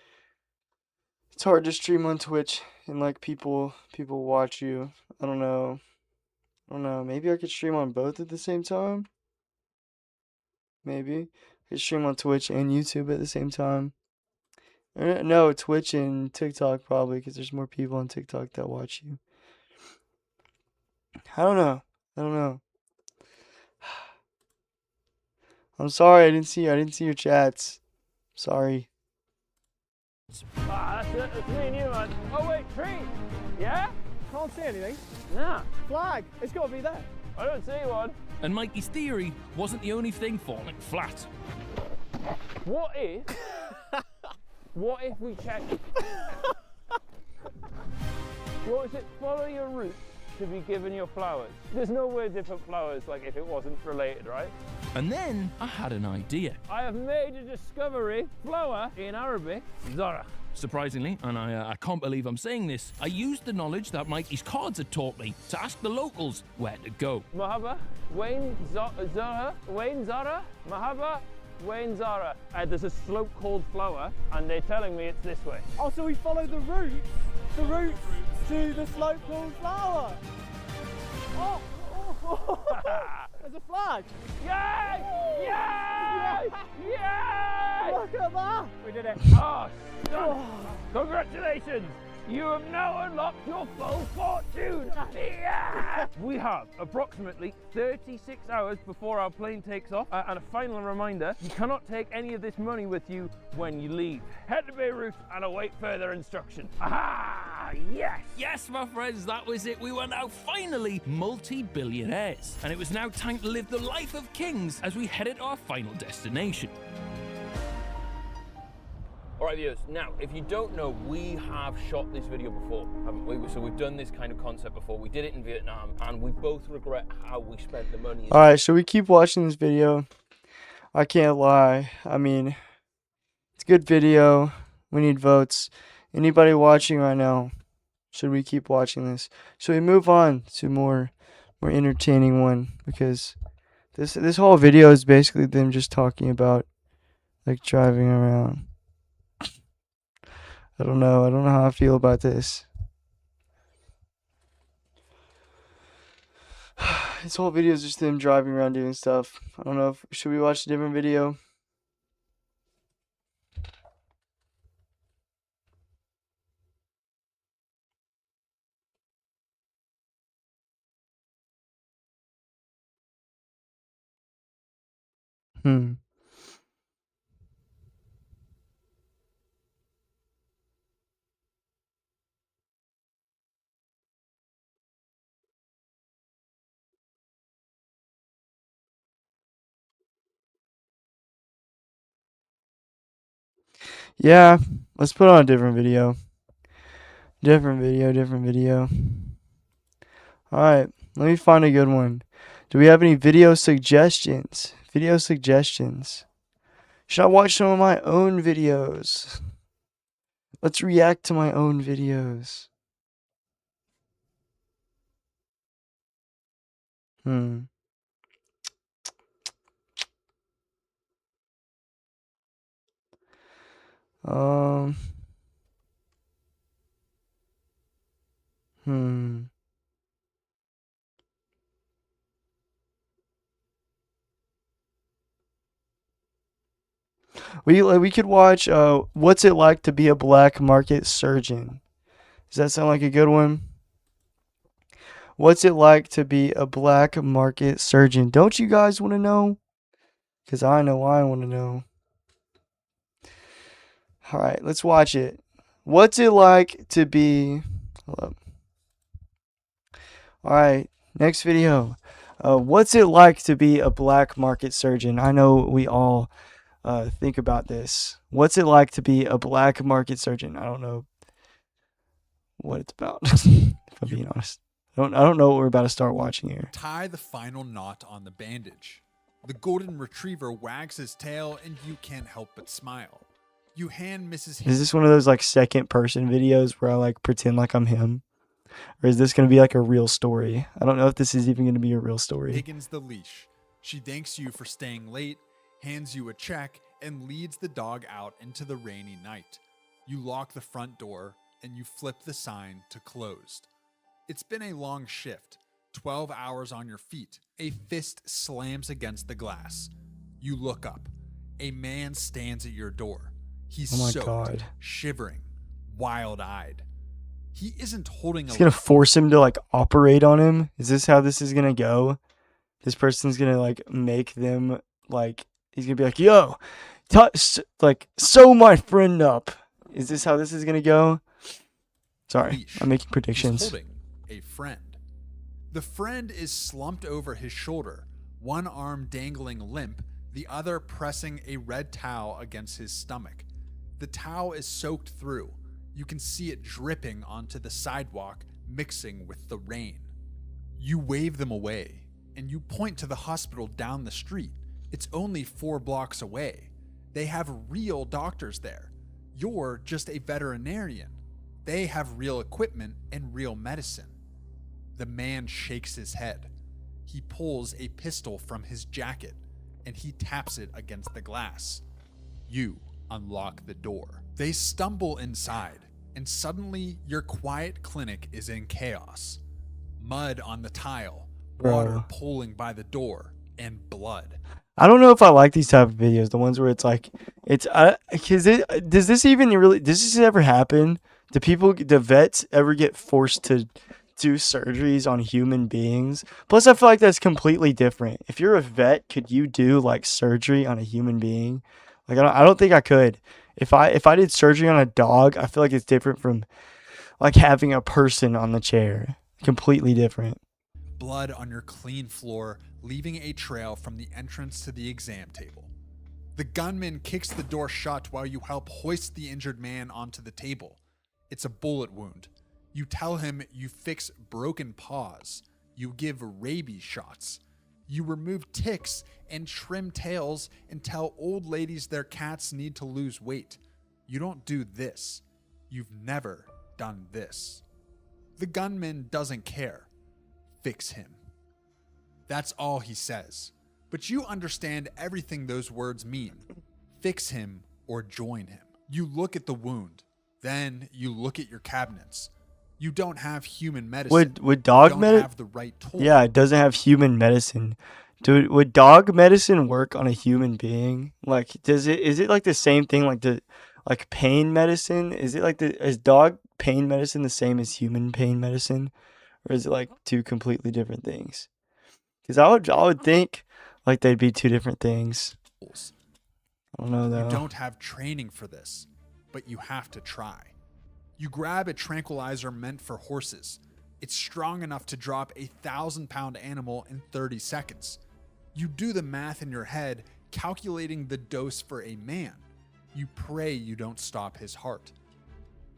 It's hard to stream on Twitch and like people watch you. I don't know. Maybe I could stream on both at the same time. Maybe I could stream on Twitch and YouTube at the same time. No, Twitch and TikTok probably, because there's more people on TikTok that watch you. I don't know. I'm sorry, I didn't see your chats. Sorry. Ah, that's it. That's me and you, man. Oh, wait, tree. Yeah? Can't see anything. Nah. Flag. It's gotta be there. I don't see one. And Mikey's theory wasn't the only thing falling flat. What if... what if we check... What is it? Follow your roots to be given your flowers. There's no way to put flowers like if it wasn't related, right? And then I had an idea. I have made a discovery. Flower in Arabic, Zara. Surprisingly, and I can't believe I'm saying this, I used the knowledge that Mikey's cards had taught me to ask the locals where to go. Mahaba, Wayne Zara, Wayne Zara, Mahaba, Wayne Zara. There's a slope called Flower, and they're telling me it's this way. Oh, so we follow the roots to the slope called Flower. Oh. There's a flag. Yay! Yay! Yay! Look at that. We did it. Oh, done. Congratulations! You have now unlocked your full fortune! Yeah! We have approximately 36 hours before our plane takes off. And a final reminder, you cannot take any of this money with you when you leave. Head to Beirut and await further instruction. Aha! Yes! Yes, my friends, that was it. We were now finally multi-billionaires. And it was now time to live the life of kings as we headed to our final destination. Alright viewers, now if you don't know, we have shot this video before, haven't we? So we've done this kind of concept before. We did it in Vietnam and we both regret how we spent the money. Alright, should we keep watching this video? I can't lie. I mean, it's a good video. We need votes. Anybody watching right now, should we keep watching this? Should we move on to more entertaining one? Because this whole video is basically them just talking about like driving around. I don't know how I feel about this. This whole video is just them driving around doing stuff. I don't know should we watch a different video? Yeah, let's put on a different video. Different video. Alright, let me find a good one. Do we have any video suggestions? Should I watch some of my own videos? Let's react to my own videos. We could watch What's It Like to Be a Black Market Surgeon. Does that sound like a good one? What's it like to be a black market surgeon? Don't you guys want to know? Because I know I want to know. Alright, let's watch it. What's it like to be... Hold up. Alright, next video. What's it like to be a black market surgeon? I know we all think about this. What's it like to be a black market surgeon? I don't know what it's about, if I'm being honest. I don't know what we're about to start watching here. Tie the final knot on the bandage. The golden retriever wags his tail and you can't help but smile. You hand Mrs. Is this one of those like second person videos where I like pretend like I'm him? Or is this going to be like a real story? I don't know if this is even going to be a real story. Higgins the leash. She thanks you for staying late, hands you a check, and leads the dog out into the rainy night. You lock the front door and you flip the sign to closed. It's been a long shift, 12 hours on your feet. A fist slams against the glass. You look up. A man stands at your door. He's soaked, shivering, wild-eyed. He isn't holding He's going to force him to like operate on him? Is this how this is going to go? This person's going to like make them like, he's going to be like, yo, sew my friend up. Is this how this is going to go? Sorry, I'm making predictions. He's holding a friend. The friend is slumped over his shoulder, one arm dangling limp, the other pressing a red towel against his stomach. The towel is soaked through. You can see it dripping onto the sidewalk, mixing with the rain. You wave them away, and you point to the hospital down the street. It's only 4 blocks away. They have real doctors there. You're just a veterinarian. They have real equipment and real medicine. The man shakes his head. He pulls a pistol from his jacket, and he taps it against the glass. You unlock the door. They stumble inside, and suddenly your quiet clinic is in chaos. Mud on the tile, water pooling by the door, and blood. I don't know if I like these type of videos, the ones where it's like, does this ever happen? the vets ever get forced to do surgeries on human beings? Plus, I feel like that's completely different. If you're a vet, could you do like surgery on a human being? Like, I don't think I could. If I did surgery on a dog, I feel like it's different from like having a person on the chair. Completely different. Blood on your clean floor, leaving a trail from the entrance to the exam table. The gunman kicks the door shut while you help hoist the injured man onto the table. It's a bullet wound. You tell him you fix broken paws. You give rabies shots. You remove ticks and trim tails and tell old ladies their cats need to lose weight. You don't do this. You've never done this. The gunman doesn't care. Fix him. That's all he says. But you understand everything those words mean. Fix him or join him. You look at the wound. Then you look at your cabinets. You don't have human medicine. Would dog you don't medicine? have the right tool. Yeah, it doesn't have human medicine. Dude, would dog medicine work on a human being? Like, is it like the same thing like pain medicine? Is dog pain medicine the same as human pain medicine? Or is it like two completely different things? Because I would think like they'd be two different things. I don't know though. You don't have training for this, but you have to try. You grab a tranquilizer meant for horses. It's strong enough to drop a 1,000-pound animal in 30 seconds. You do the math in your head, calculating the dose for a man. You pray you don't stop his heart.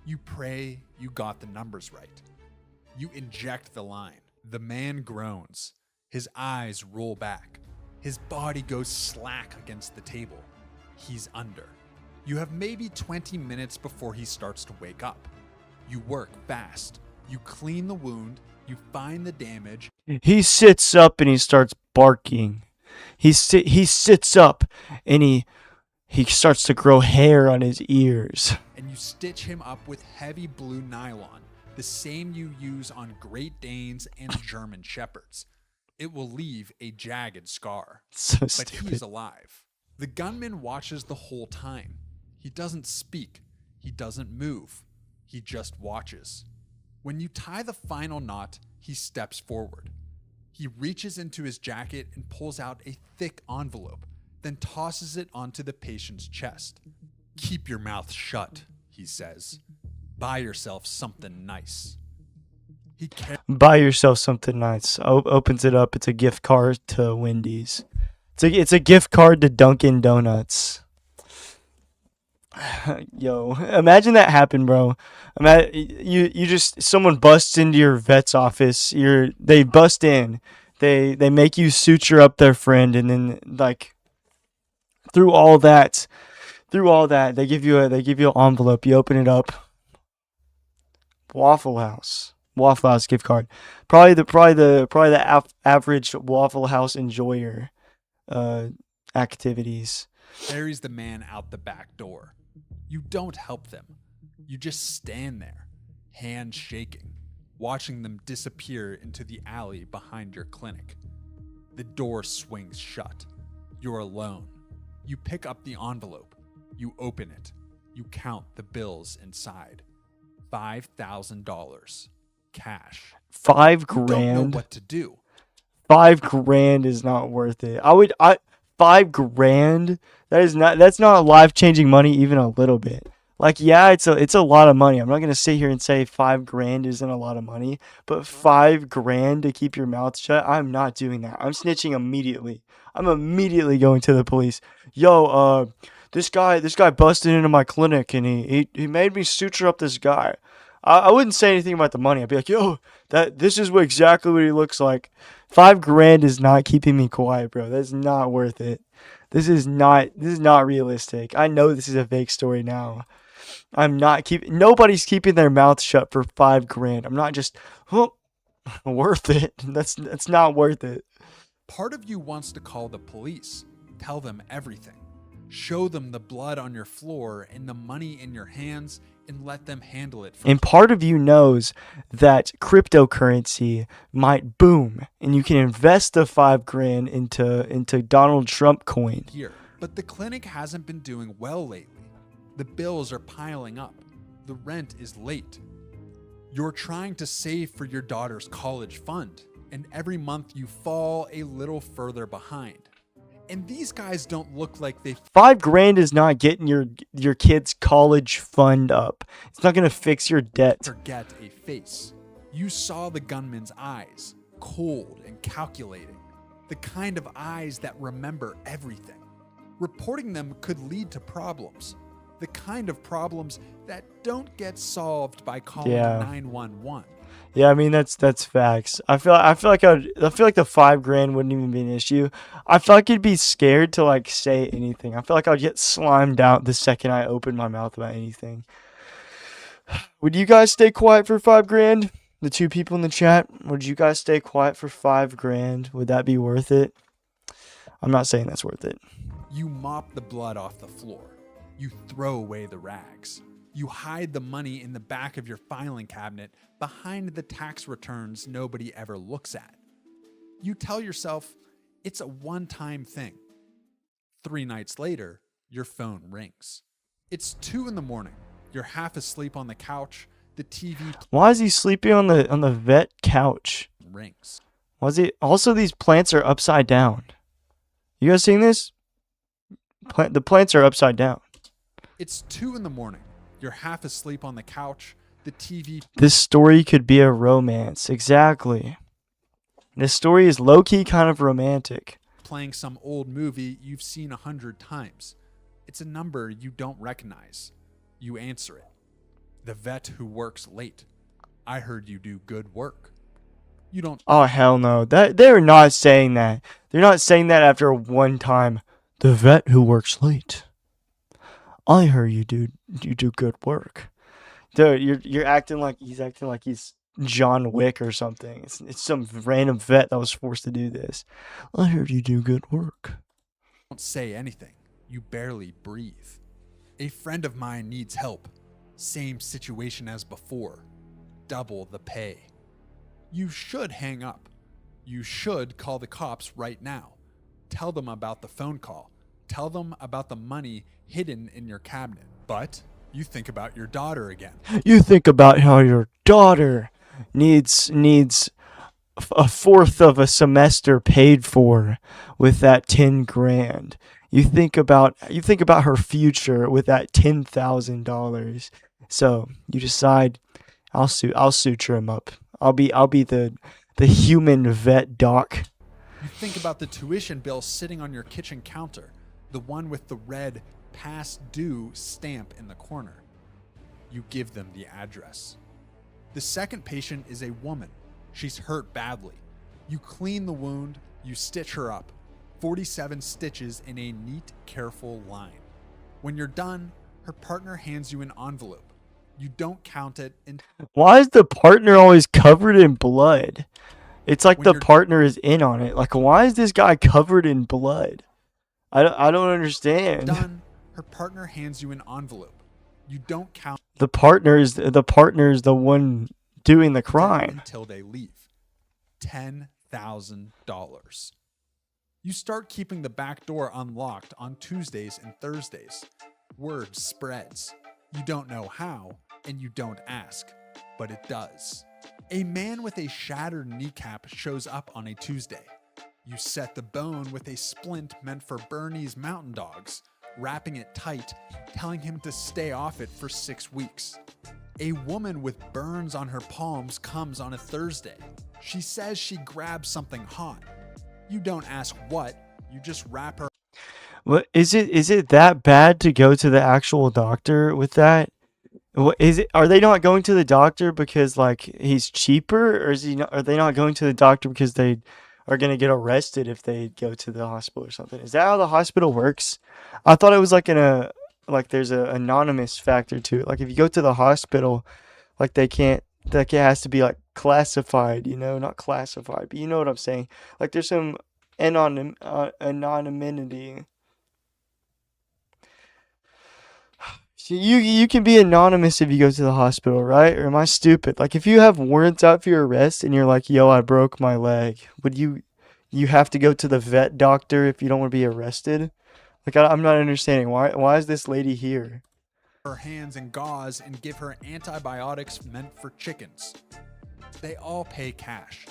You pray you got the numbers right. You inject the line. The man groans. His eyes roll back. His body goes slack against the table. He's under. You have maybe 20 minutes before he starts to wake up. You work fast. You clean the wound. You find the damage. He sits up and he starts barking. He sits up and he starts to grow hair on his ears. And you stitch him up with heavy blue nylon, the same you use on Great Danes and German Shepherds. It will leave a jagged scar. So but stupid. he's alive. The gunman watches the whole time. He doesn't speak. He doesn't move. He just watches. When you tie the final knot, he steps forward. He reaches into his jacket and pulls out a thick envelope, then tosses it onto the patient's chest. Keep your mouth shut, he says. Buy yourself something nice. Buy yourself something nice. Opens it up. It's a gift card to Wendy's. It's a gift card to Dunkin' Donuts. Yo, imagine that happened, bro. Someone busts into your vet's office. They bust in. They make you suture up their friend, and then like through all that, they give you an envelope. You open it up. Waffle House gift card. Probably the average Waffle House enjoyer activities. Carries the man out the back door. You don't help them. You just stand there, hands shaking, watching them disappear into the alley behind your clinic. The door swings shut. You're alone. You pick up the envelope. You open it. You count the bills inside. $5,000. Cash. $5 grand. You don't know what to do. $5,000 is not worth it. $5,000. That's not life-changing money even a little bit. Like, yeah, it's a lot of money. I'm not gonna sit here and say $5,000 isn't a lot of money, but $5,000 to keep your mouth shut, I'm not doing that. I'm snitching immediately. I'm immediately going to the police. Yo, this guy busted into my clinic and he made me suture up this guy. I wouldn't say anything about the money. I'd be like, yo, this is exactly what he looks like. $5,000 is not keeping me quiet, bro. That's not worth it. This is not realistic. I know this is a fake story now. Nobody's keeping their mouth shut for $5,000. I'm not just worth it. That's not worth it. Part of you wants to call the police, tell them everything, show them the blood on your floor and the money in your hands, and let them handle it. And part of you knows that cryptocurrency might boom, and you can invest the $5,000 into Donald Trump coin. Here, but the clinic hasn't been doing well lately. The bills are piling up. The rent is late. You're trying to save for your daughter's college fund, and every month you fall a little further behind. And these guys don't look like they $5,000 is not getting your kid's college fund up. It's not gonna fix your debt. forget a face. You saw the gunman's eyes, cold and calculating, the kind of eyes that remember everything. Reporting them could lead to problems, the kind of problems that don't get solved by calling Yeah. 911. Yeah, I mean that's facts. I feel like the $5,000 wouldn't even be an issue. I feel like you'd be scared to like say anything. I feel like I'd get slimed out the second I open my mouth about anything. Would you guys stay quiet for $5,000? The two people in the chat, would you guys stay quiet for $5,000? Would that be worth it? I'm not saying that's worth it. You mop the blood off the floor. You throw away the rags. You hide the money in the back of your filing cabinet behind the tax returns nobody ever looks at. You tell yourself it's a one-time thing. 3 nights later, your phone rings. It's 2 a.m. You're half asleep on the couch. The TV Why is he sleeping on the vet couch? rings. Was he also? These plants are upside down. You guys seeing this? The plants are upside down. It's 2 a.m. You're half asleep on the couch. The TV This story could be a romance. Exactly. This story is low-key kind of romantic. playing some old movie you've seen 100 times. It's a number you don't recognize. You answer it. The vet who works late. I heard you do good work. You don't. Oh, hell no. They're not saying that. They're not saying that after one time. The vet who works late. I heard you do good work. Dude, you're acting like he's John Wick or something. It's some random vet that was forced to do this. I heard you do good work. Don't say anything. You barely breathe. A friend of mine needs help. Same situation as before. Double the pay. You should hang up. You should call the cops right now. Tell them about the phone call. Tell them about the money hidden in your cabinet. But you think about your daughter again. You think about how your daughter needs a fourth of a semester paid for with that $10,000. You think about her future with that $10,000. So you decide, I'll suture him up. I'll be the human vet doc. You think about the tuition bill sitting on your kitchen counter, the one with the red past due stamp in the corner. You give them the address. The second patient is a woman. She's hurt badly. You clean the wound, you stitch her up. 47 stitches in a neat, careful line. When you're done, her partner hands you an envelope. You don't count it and Why is the partner always covered in blood? It's like the partner is in on it. Like, why is this guy covered in blood? I don't understand. done, her partner hands you an envelope. You don't count The partner is the one doing the crime. until they leave. $10,000. You start keeping the back door unlocked on Tuesdays and Thursdays. Word spreads. You don't know how, and you don't ask, but it does. A man with a shattered kneecap shows up on a Tuesday. You set the bone with a splint meant for Bernese mountain dogs, wrapping it tight, telling him to stay off it for 6 weeks. A woman with burns on her palms comes on a Thursday. She says she grabbed something hot. You don't ask what, you just wrap her. What is it that bad to go to the actual doctor with that? What is it? Are they not going to the doctor because like he's cheaper, or are they not going to the doctor because they are gonna get arrested if they go to the hospital or something? Is that how the hospital works? I thought it was like there's a anonymous factor to it. Like if you go to the hospital, like it has to be like classified, not classified, but you know what I'm saying. Like there's some anonymity. You can be anonymous if you go to the hospital, right? Or am I stupid? Like if you have warrants out for your arrest and you're like, yo, I broke my leg, would you have to go to the vet doctor if you don't want to be arrested? Like I'm not understanding why is this lady here? her hands in gauze and give her antibiotics meant for chickens. They all pay cash.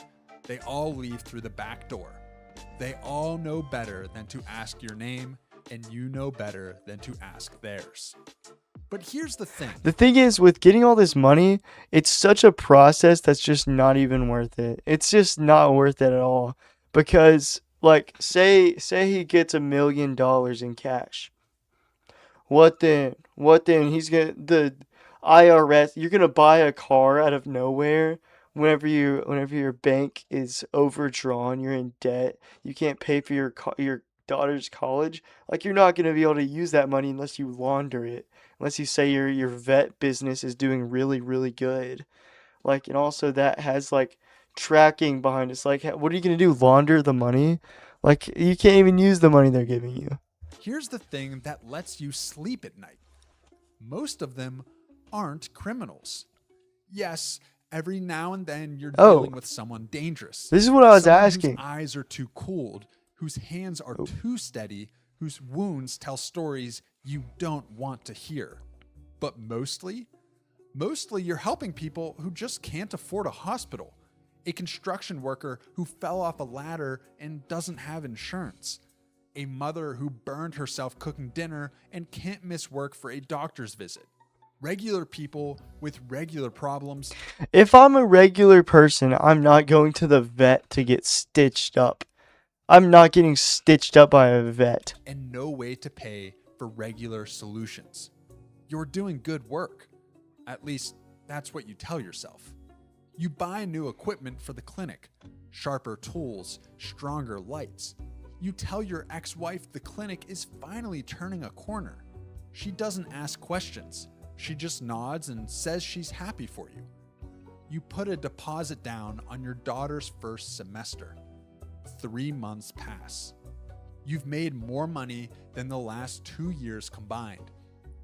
They all leave through the back door. They all know better than to ask your name, and you know better than to ask theirs. But here's the thing. The thing is, with getting all this money, it's such a process that's just not even worth it. It's just not worth it at all. Because, like, say he gets $1 million in cash. What then? He's gonna, the IRS, you're gonna buy a car out of nowhere whenever your bank is overdrawn, you're in debt, you can't pay for your daughter's college. Like, you're not gonna be able to use that money unless you launder it. Unless you say your vet business is doing really, really good. Like, and also that has, like, tracking behind it. It's like, what are you gonna do? Launder the money? Like, you can't even use the money they're giving you. Here's the thing that lets you sleep at night. Most of them aren't criminals. Yes, every now and then you're dealing with someone dangerous. This is what I was Someone asking. Whose eyes are too cold, whose hands are too steady, whose wounds tell stories you don't want to hear. But mostly you're helping people who just can't afford a hospital. A construction worker who fell off a ladder and doesn't have insurance. A mother who burned herself cooking dinner and can't miss work for a doctor's visit. Regular people with regular problems. If I'm a regular person, I'm not going to the vet to get stitched up. I'm not getting stitched up by a vet. And no way to pay for regular solutions. You're doing good work. At least, that's what you tell yourself. You buy new equipment for the clinic. Sharper tools, stronger lights. You tell your ex-wife the clinic is finally turning a corner. She doesn't ask questions. She just nods and says she's happy for you. You put a deposit down on your daughter's first semester. 3 months pass. You've made more money than the last 2 years combined.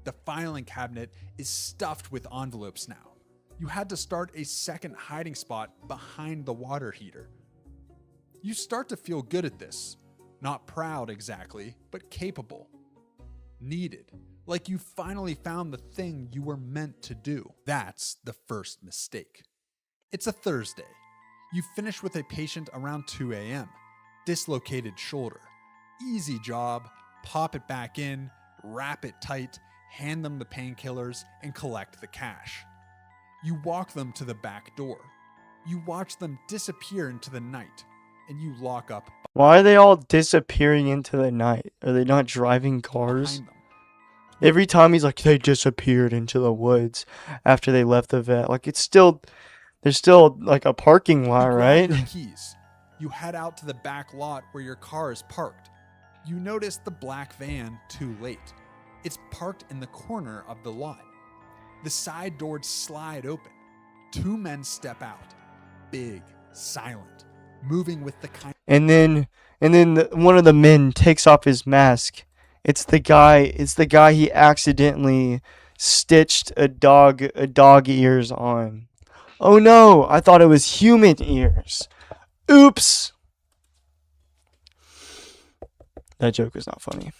The filing cabinet is stuffed with envelopes now. You had to start a second hiding spot behind the water heater. You start to feel good at this. Not proud exactly, but capable. Needed. Like you finally found the thing you were meant to do. That's the first mistake. It's a Thursday. You finish with a patient around 2 a.m. Dislocated shoulder. Easy job. Pop it back in, wrap it tight, hand them the painkillers, and collect the cash. You walk them to the back door. You watch them disappear into the night, and you lock up. Why are they all disappearing into the night? Are they not driving cars? Behind them. Every time he's like, they disappeared into the woods after they left the vet. Like, there's still like a parking lot, You grab right? your keys. You head out to the back lot where your car is parked. You notice the black van too late. It's parked in the corner of the lot. The side doors slide open. 2 men step out. Big, silent, moving with the kind. And then one of the men takes off his mask. It's the guy he accidentally stitched a dog ears on. Oh no, I thought it was human ears. Oops. That joke was not funny.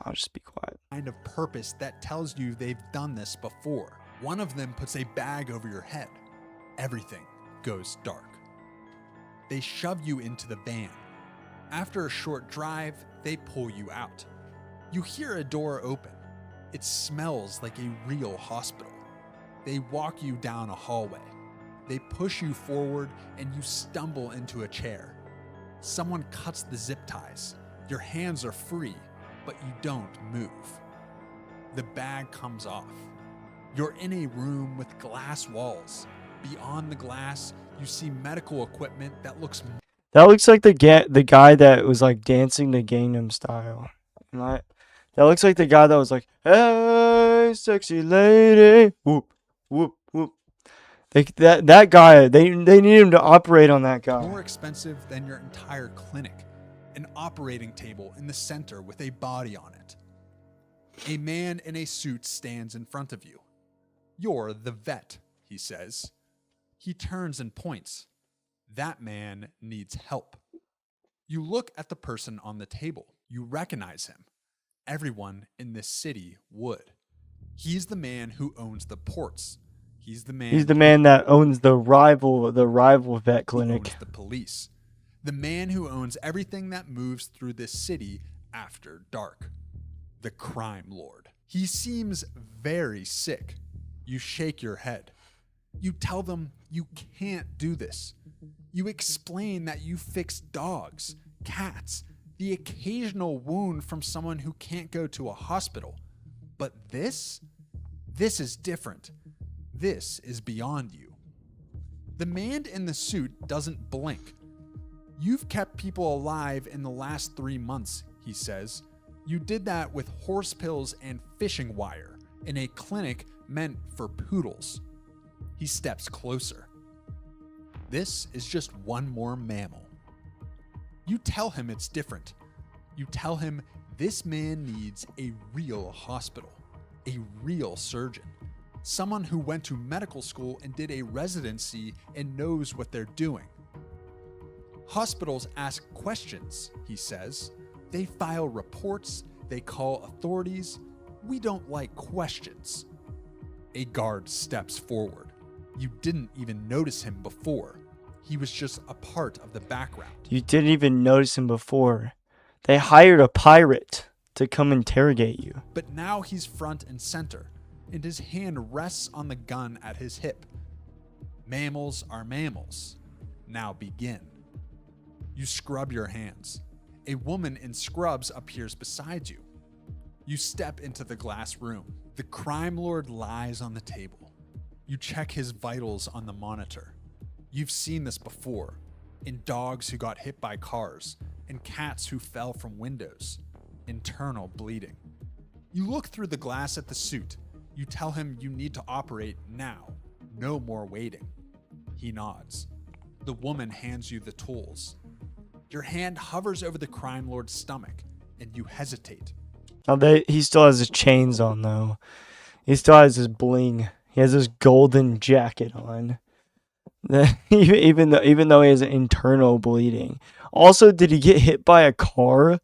I'll just be quiet. Kind of purpose that tells you they've done this before. One of them puts a bag over your head. Everything goes dark. They shove you into the van. After a short drive, they pull you out. You hear a door open. It smells like a real hospital. They walk you down a hallway. They push you forward and you stumble into a chair. Someone cuts the zip ties. Your hands are free, but you don't move. The bag comes off. You're in a room with glass walls. Beyond the glass, you see medical equipment that looks. That looks like the guy that was like dancing the Gangnam Style. That looks like the guy that was like, "Hey, sexy lady, whoop, whoop, whoop." That guy, they need him to operate on that guy. More expensive than your entire clinic. An operating table in the center with a body on it. A man in a suit stands in front of you. "You're the vet," he says. He turns and points. That man needs help. You look at the person on the table. You recognize him. Everyone in this city would. He's the man who owns the ports. He's the man. He's the man that owns the rival vet who clinic. owns the police. The man who owns everything that moves through this city after dark. The crime lord. He seems very sick. You shake your head. You tell them you can't do this. You explain that you fix dogs, cats, the occasional wound from someone who can't go to a hospital. But this is different. This is beyond you. The man in the suit doesn't blink. You've kept people alive in the last 3 months, he says. You did that with horse pills and fishing wire in a clinic meant for poodles. He steps closer. This is just one more mammal. You tell him it's different. You tell him this man needs a real hospital, a real surgeon, someone who went to medical school and did a residency and knows what they're doing. Hospitals ask questions, he says. They file reports, they call authorities. We don't like questions. A guard steps forward. You didn't even notice him before. He was just a part of the background. You didn't even notice him before. They hired a pirate to come interrogate you. But now he's front and center, and his hand rests on the gun at his hip. Mammals are mammals. Now begin. You scrub your hands. A woman in scrubs appears beside you. You step into the glass room. The crime lord lies on the table. You check his vitals on the monitor. You've seen this before, in dogs who got hit by cars, and cats who fell from windows. Internal bleeding. You look through the glass at the suit. You tell him you need to operate now. No more waiting. He nods. The woman hands you the tools. Your hand hovers over the crime lord's stomach, and you hesitate. He still has his chains on, though. He still has his bling. He has his golden jacket on. Even though he has internal bleeding. Also, did he get hit by a car?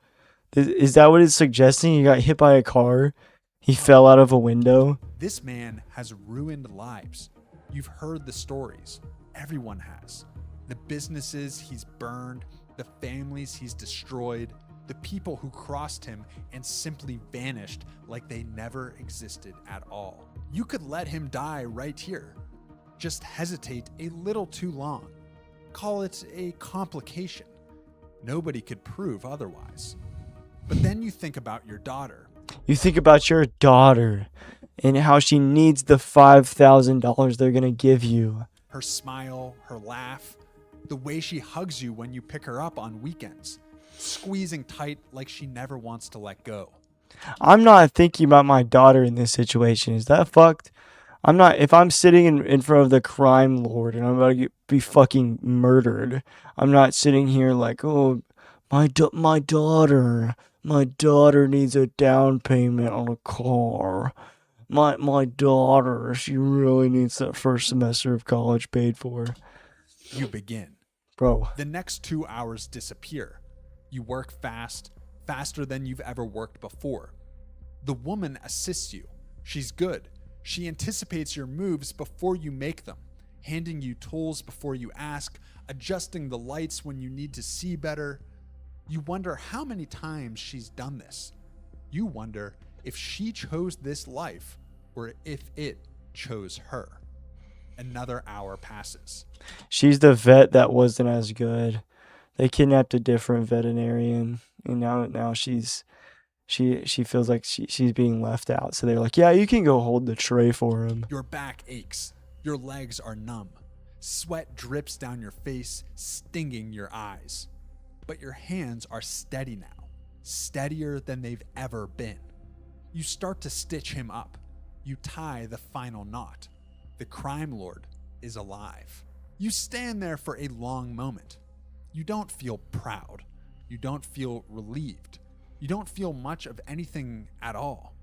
Is that what it's suggesting? He got hit by a car? He fell out of a window? This man has ruined lives. You've heard the stories. Everyone has. The businesses he's burned, the families he's destroyed, the people who crossed him and simply vanished like they never existed at all. You could let him die right here. Just hesitate a little too long. Call it a complication. Nobody could prove otherwise. But then you think about your daughter. You think about your daughter and how she needs the $5,000 they're going to give you. Her smile, her laugh, the way she hugs you when you pick her up on weekends, squeezing tight like she never wants to let go. I'm not thinking about my daughter in this situation. Is that fucked? I'm not. If I'm sitting in front of the crime lord and I'm about to be fucking murdered, I'm not sitting here like, oh, my daughter needs a down payment on a car. My daughter, she really needs that first semester of college paid for. You begin. Bro. The next 2 hours disappear. You work fast, faster than you've ever worked before. The woman assists you. She's good. She anticipates your moves before you make them, handing you tools before you ask, adjusting the lights when you need to see better. You wonder how many times she's done this. You wonder if she chose this life or if it chose her. Another hour passes. She's the vet that wasn't as good. They kidnapped a different veterinarian, and now she feels like she's being left out. So they're like, yeah, you can go hold the tray for him. Your back aches. Your legs are numb. Sweat drips down your face, stinging your eyes. But your hands are steady now, steadier than they've ever been. You start to stitch him up. You tie the final knot. The crime lord is alive. You stand there for a long moment. You don't feel proud. You don't feel relieved. You don't feel much of anything at all.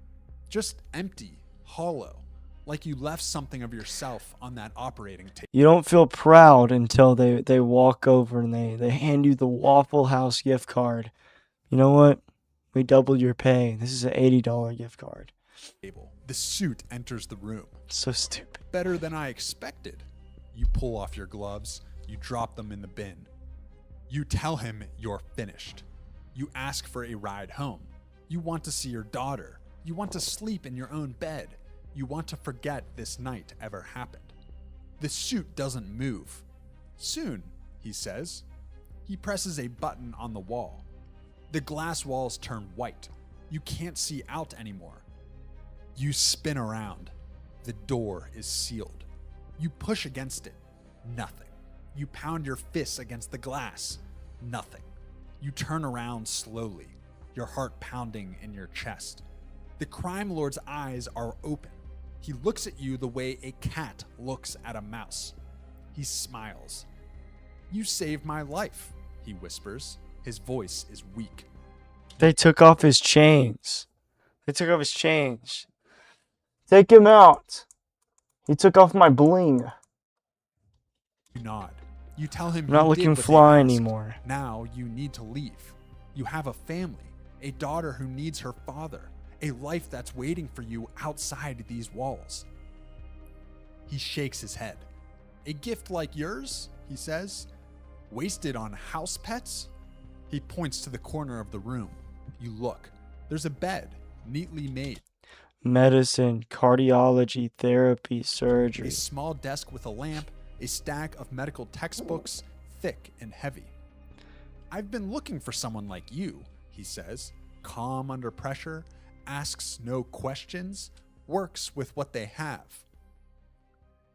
Just empty, hollow, like you left something of yourself on that operating table. You don't feel proud until they walk over and they hand you the Waffle House gift card. You know what? We doubled your pay. This is an $80 gift card. The suit enters the room. So stupid. Better than I expected. You pull off your gloves. You drop them in the bin. You tell him you're finished. You ask for a ride home. You want to see your daughter. You want to sleep in your own bed. You want to forget this night ever happened. The suit doesn't move. Soon, he says. He presses a button on the wall. The glass walls turn white. You can't see out anymore. You spin around. The door is sealed. You push against it. Nothing. You pound your fists against the glass. Nothing. You turn around slowly, your heart pounding in your chest. The crime lord's eyes are open. He looks at you the way a cat looks at a mouse. He smiles. You saved my life, he whispers. His voice is weak. They took off his chains. They took off his chains. Take him out. He took off my bling. You nod. You tell him I'm not you looking did what they fly asked. anymore. Now you need to leave. You have a family, a daughter who needs her father, a life that's waiting for you outside these walls. He shakes his head. A gift like yours, he says, wasted on house pets? He points to the corner of the room. You look. There's a bed, neatly made. Medicine, cardiology, therapy, surgery. A small desk with a lamp, a stack of medical textbooks, thick and heavy. I've been looking for someone like you, he says, calm under pressure, asks no questions, works with what they have.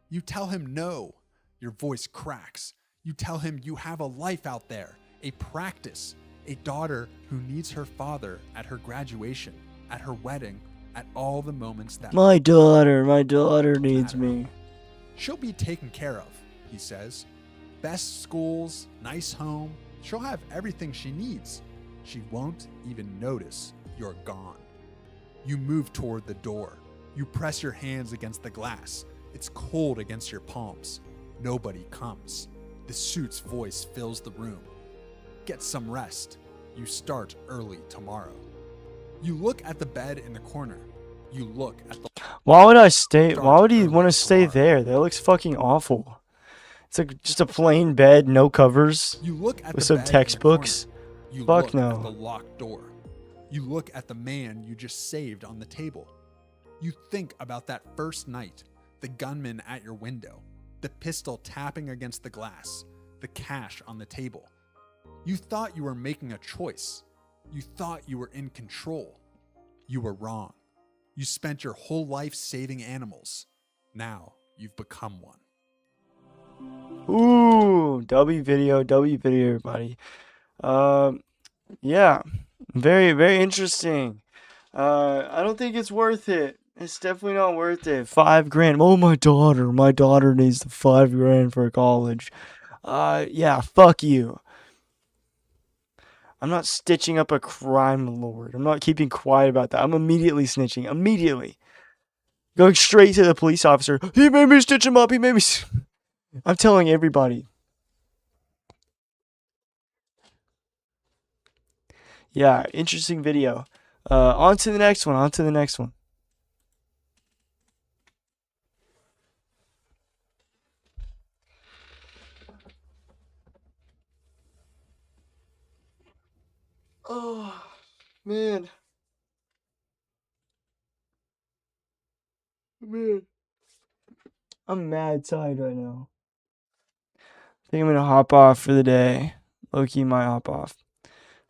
You tell him no. Your voice cracks. You tell him you have a life out there, a practice, a daughter who needs her father at her graduation, at her wedding, at all the moments that My daughter needs matter. me. She'll be taken care of, he says. Best schools, nice home. She'll have everything she needs. She won't even notice you're gone. You move toward the door. You press your hands against the glass. It's cold against your palms. Nobody comes. The suit's voice fills the room. Get some rest. You start early tomorrow. You look at the bed in the corner. You look at the... Why would I stay? Why would he want to stay there? That looks fucking awful. It's like just a plain bed, no covers, You look at with the some bed in the textbooks. corner. You Fuck look no. at the locked door. You look at the man you just saved on the table. You think about that first night, the gunman at your window, the pistol tapping against the glass, the cash on the table. You thought you were making a choice. You thought you were in control. You were wrong. You spent your whole life saving animals. Now you've become one. Ooh, W video, everybody. Yeah, very, very interesting. I don't think it's worth it. It's definitely not worth it. $5,000. Oh, my daughter needs the $5,000 for college. Yeah, fuck you. I'm not stitching up a crime lord. I'm not keeping quiet about that. I'm immediately snitching. Immediately. Going straight to the police officer. He made me stitch him up. He made me... I'm telling everybody. Yeah, interesting video. On to the next one. Oh, man. I'm mad tired right now. I think I'm gonna hop off for the day. Low-key might hop off.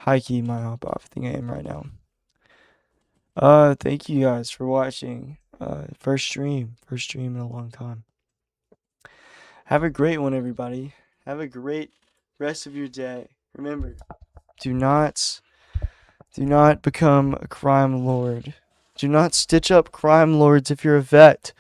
High-key might hop off. I think I am right now. Thank you guys for watching. First stream in a long time. Have a great one, everybody. Have a great rest of your day. Remember, do not become a crime lord. Do not stitch up crime lords if you're a vet.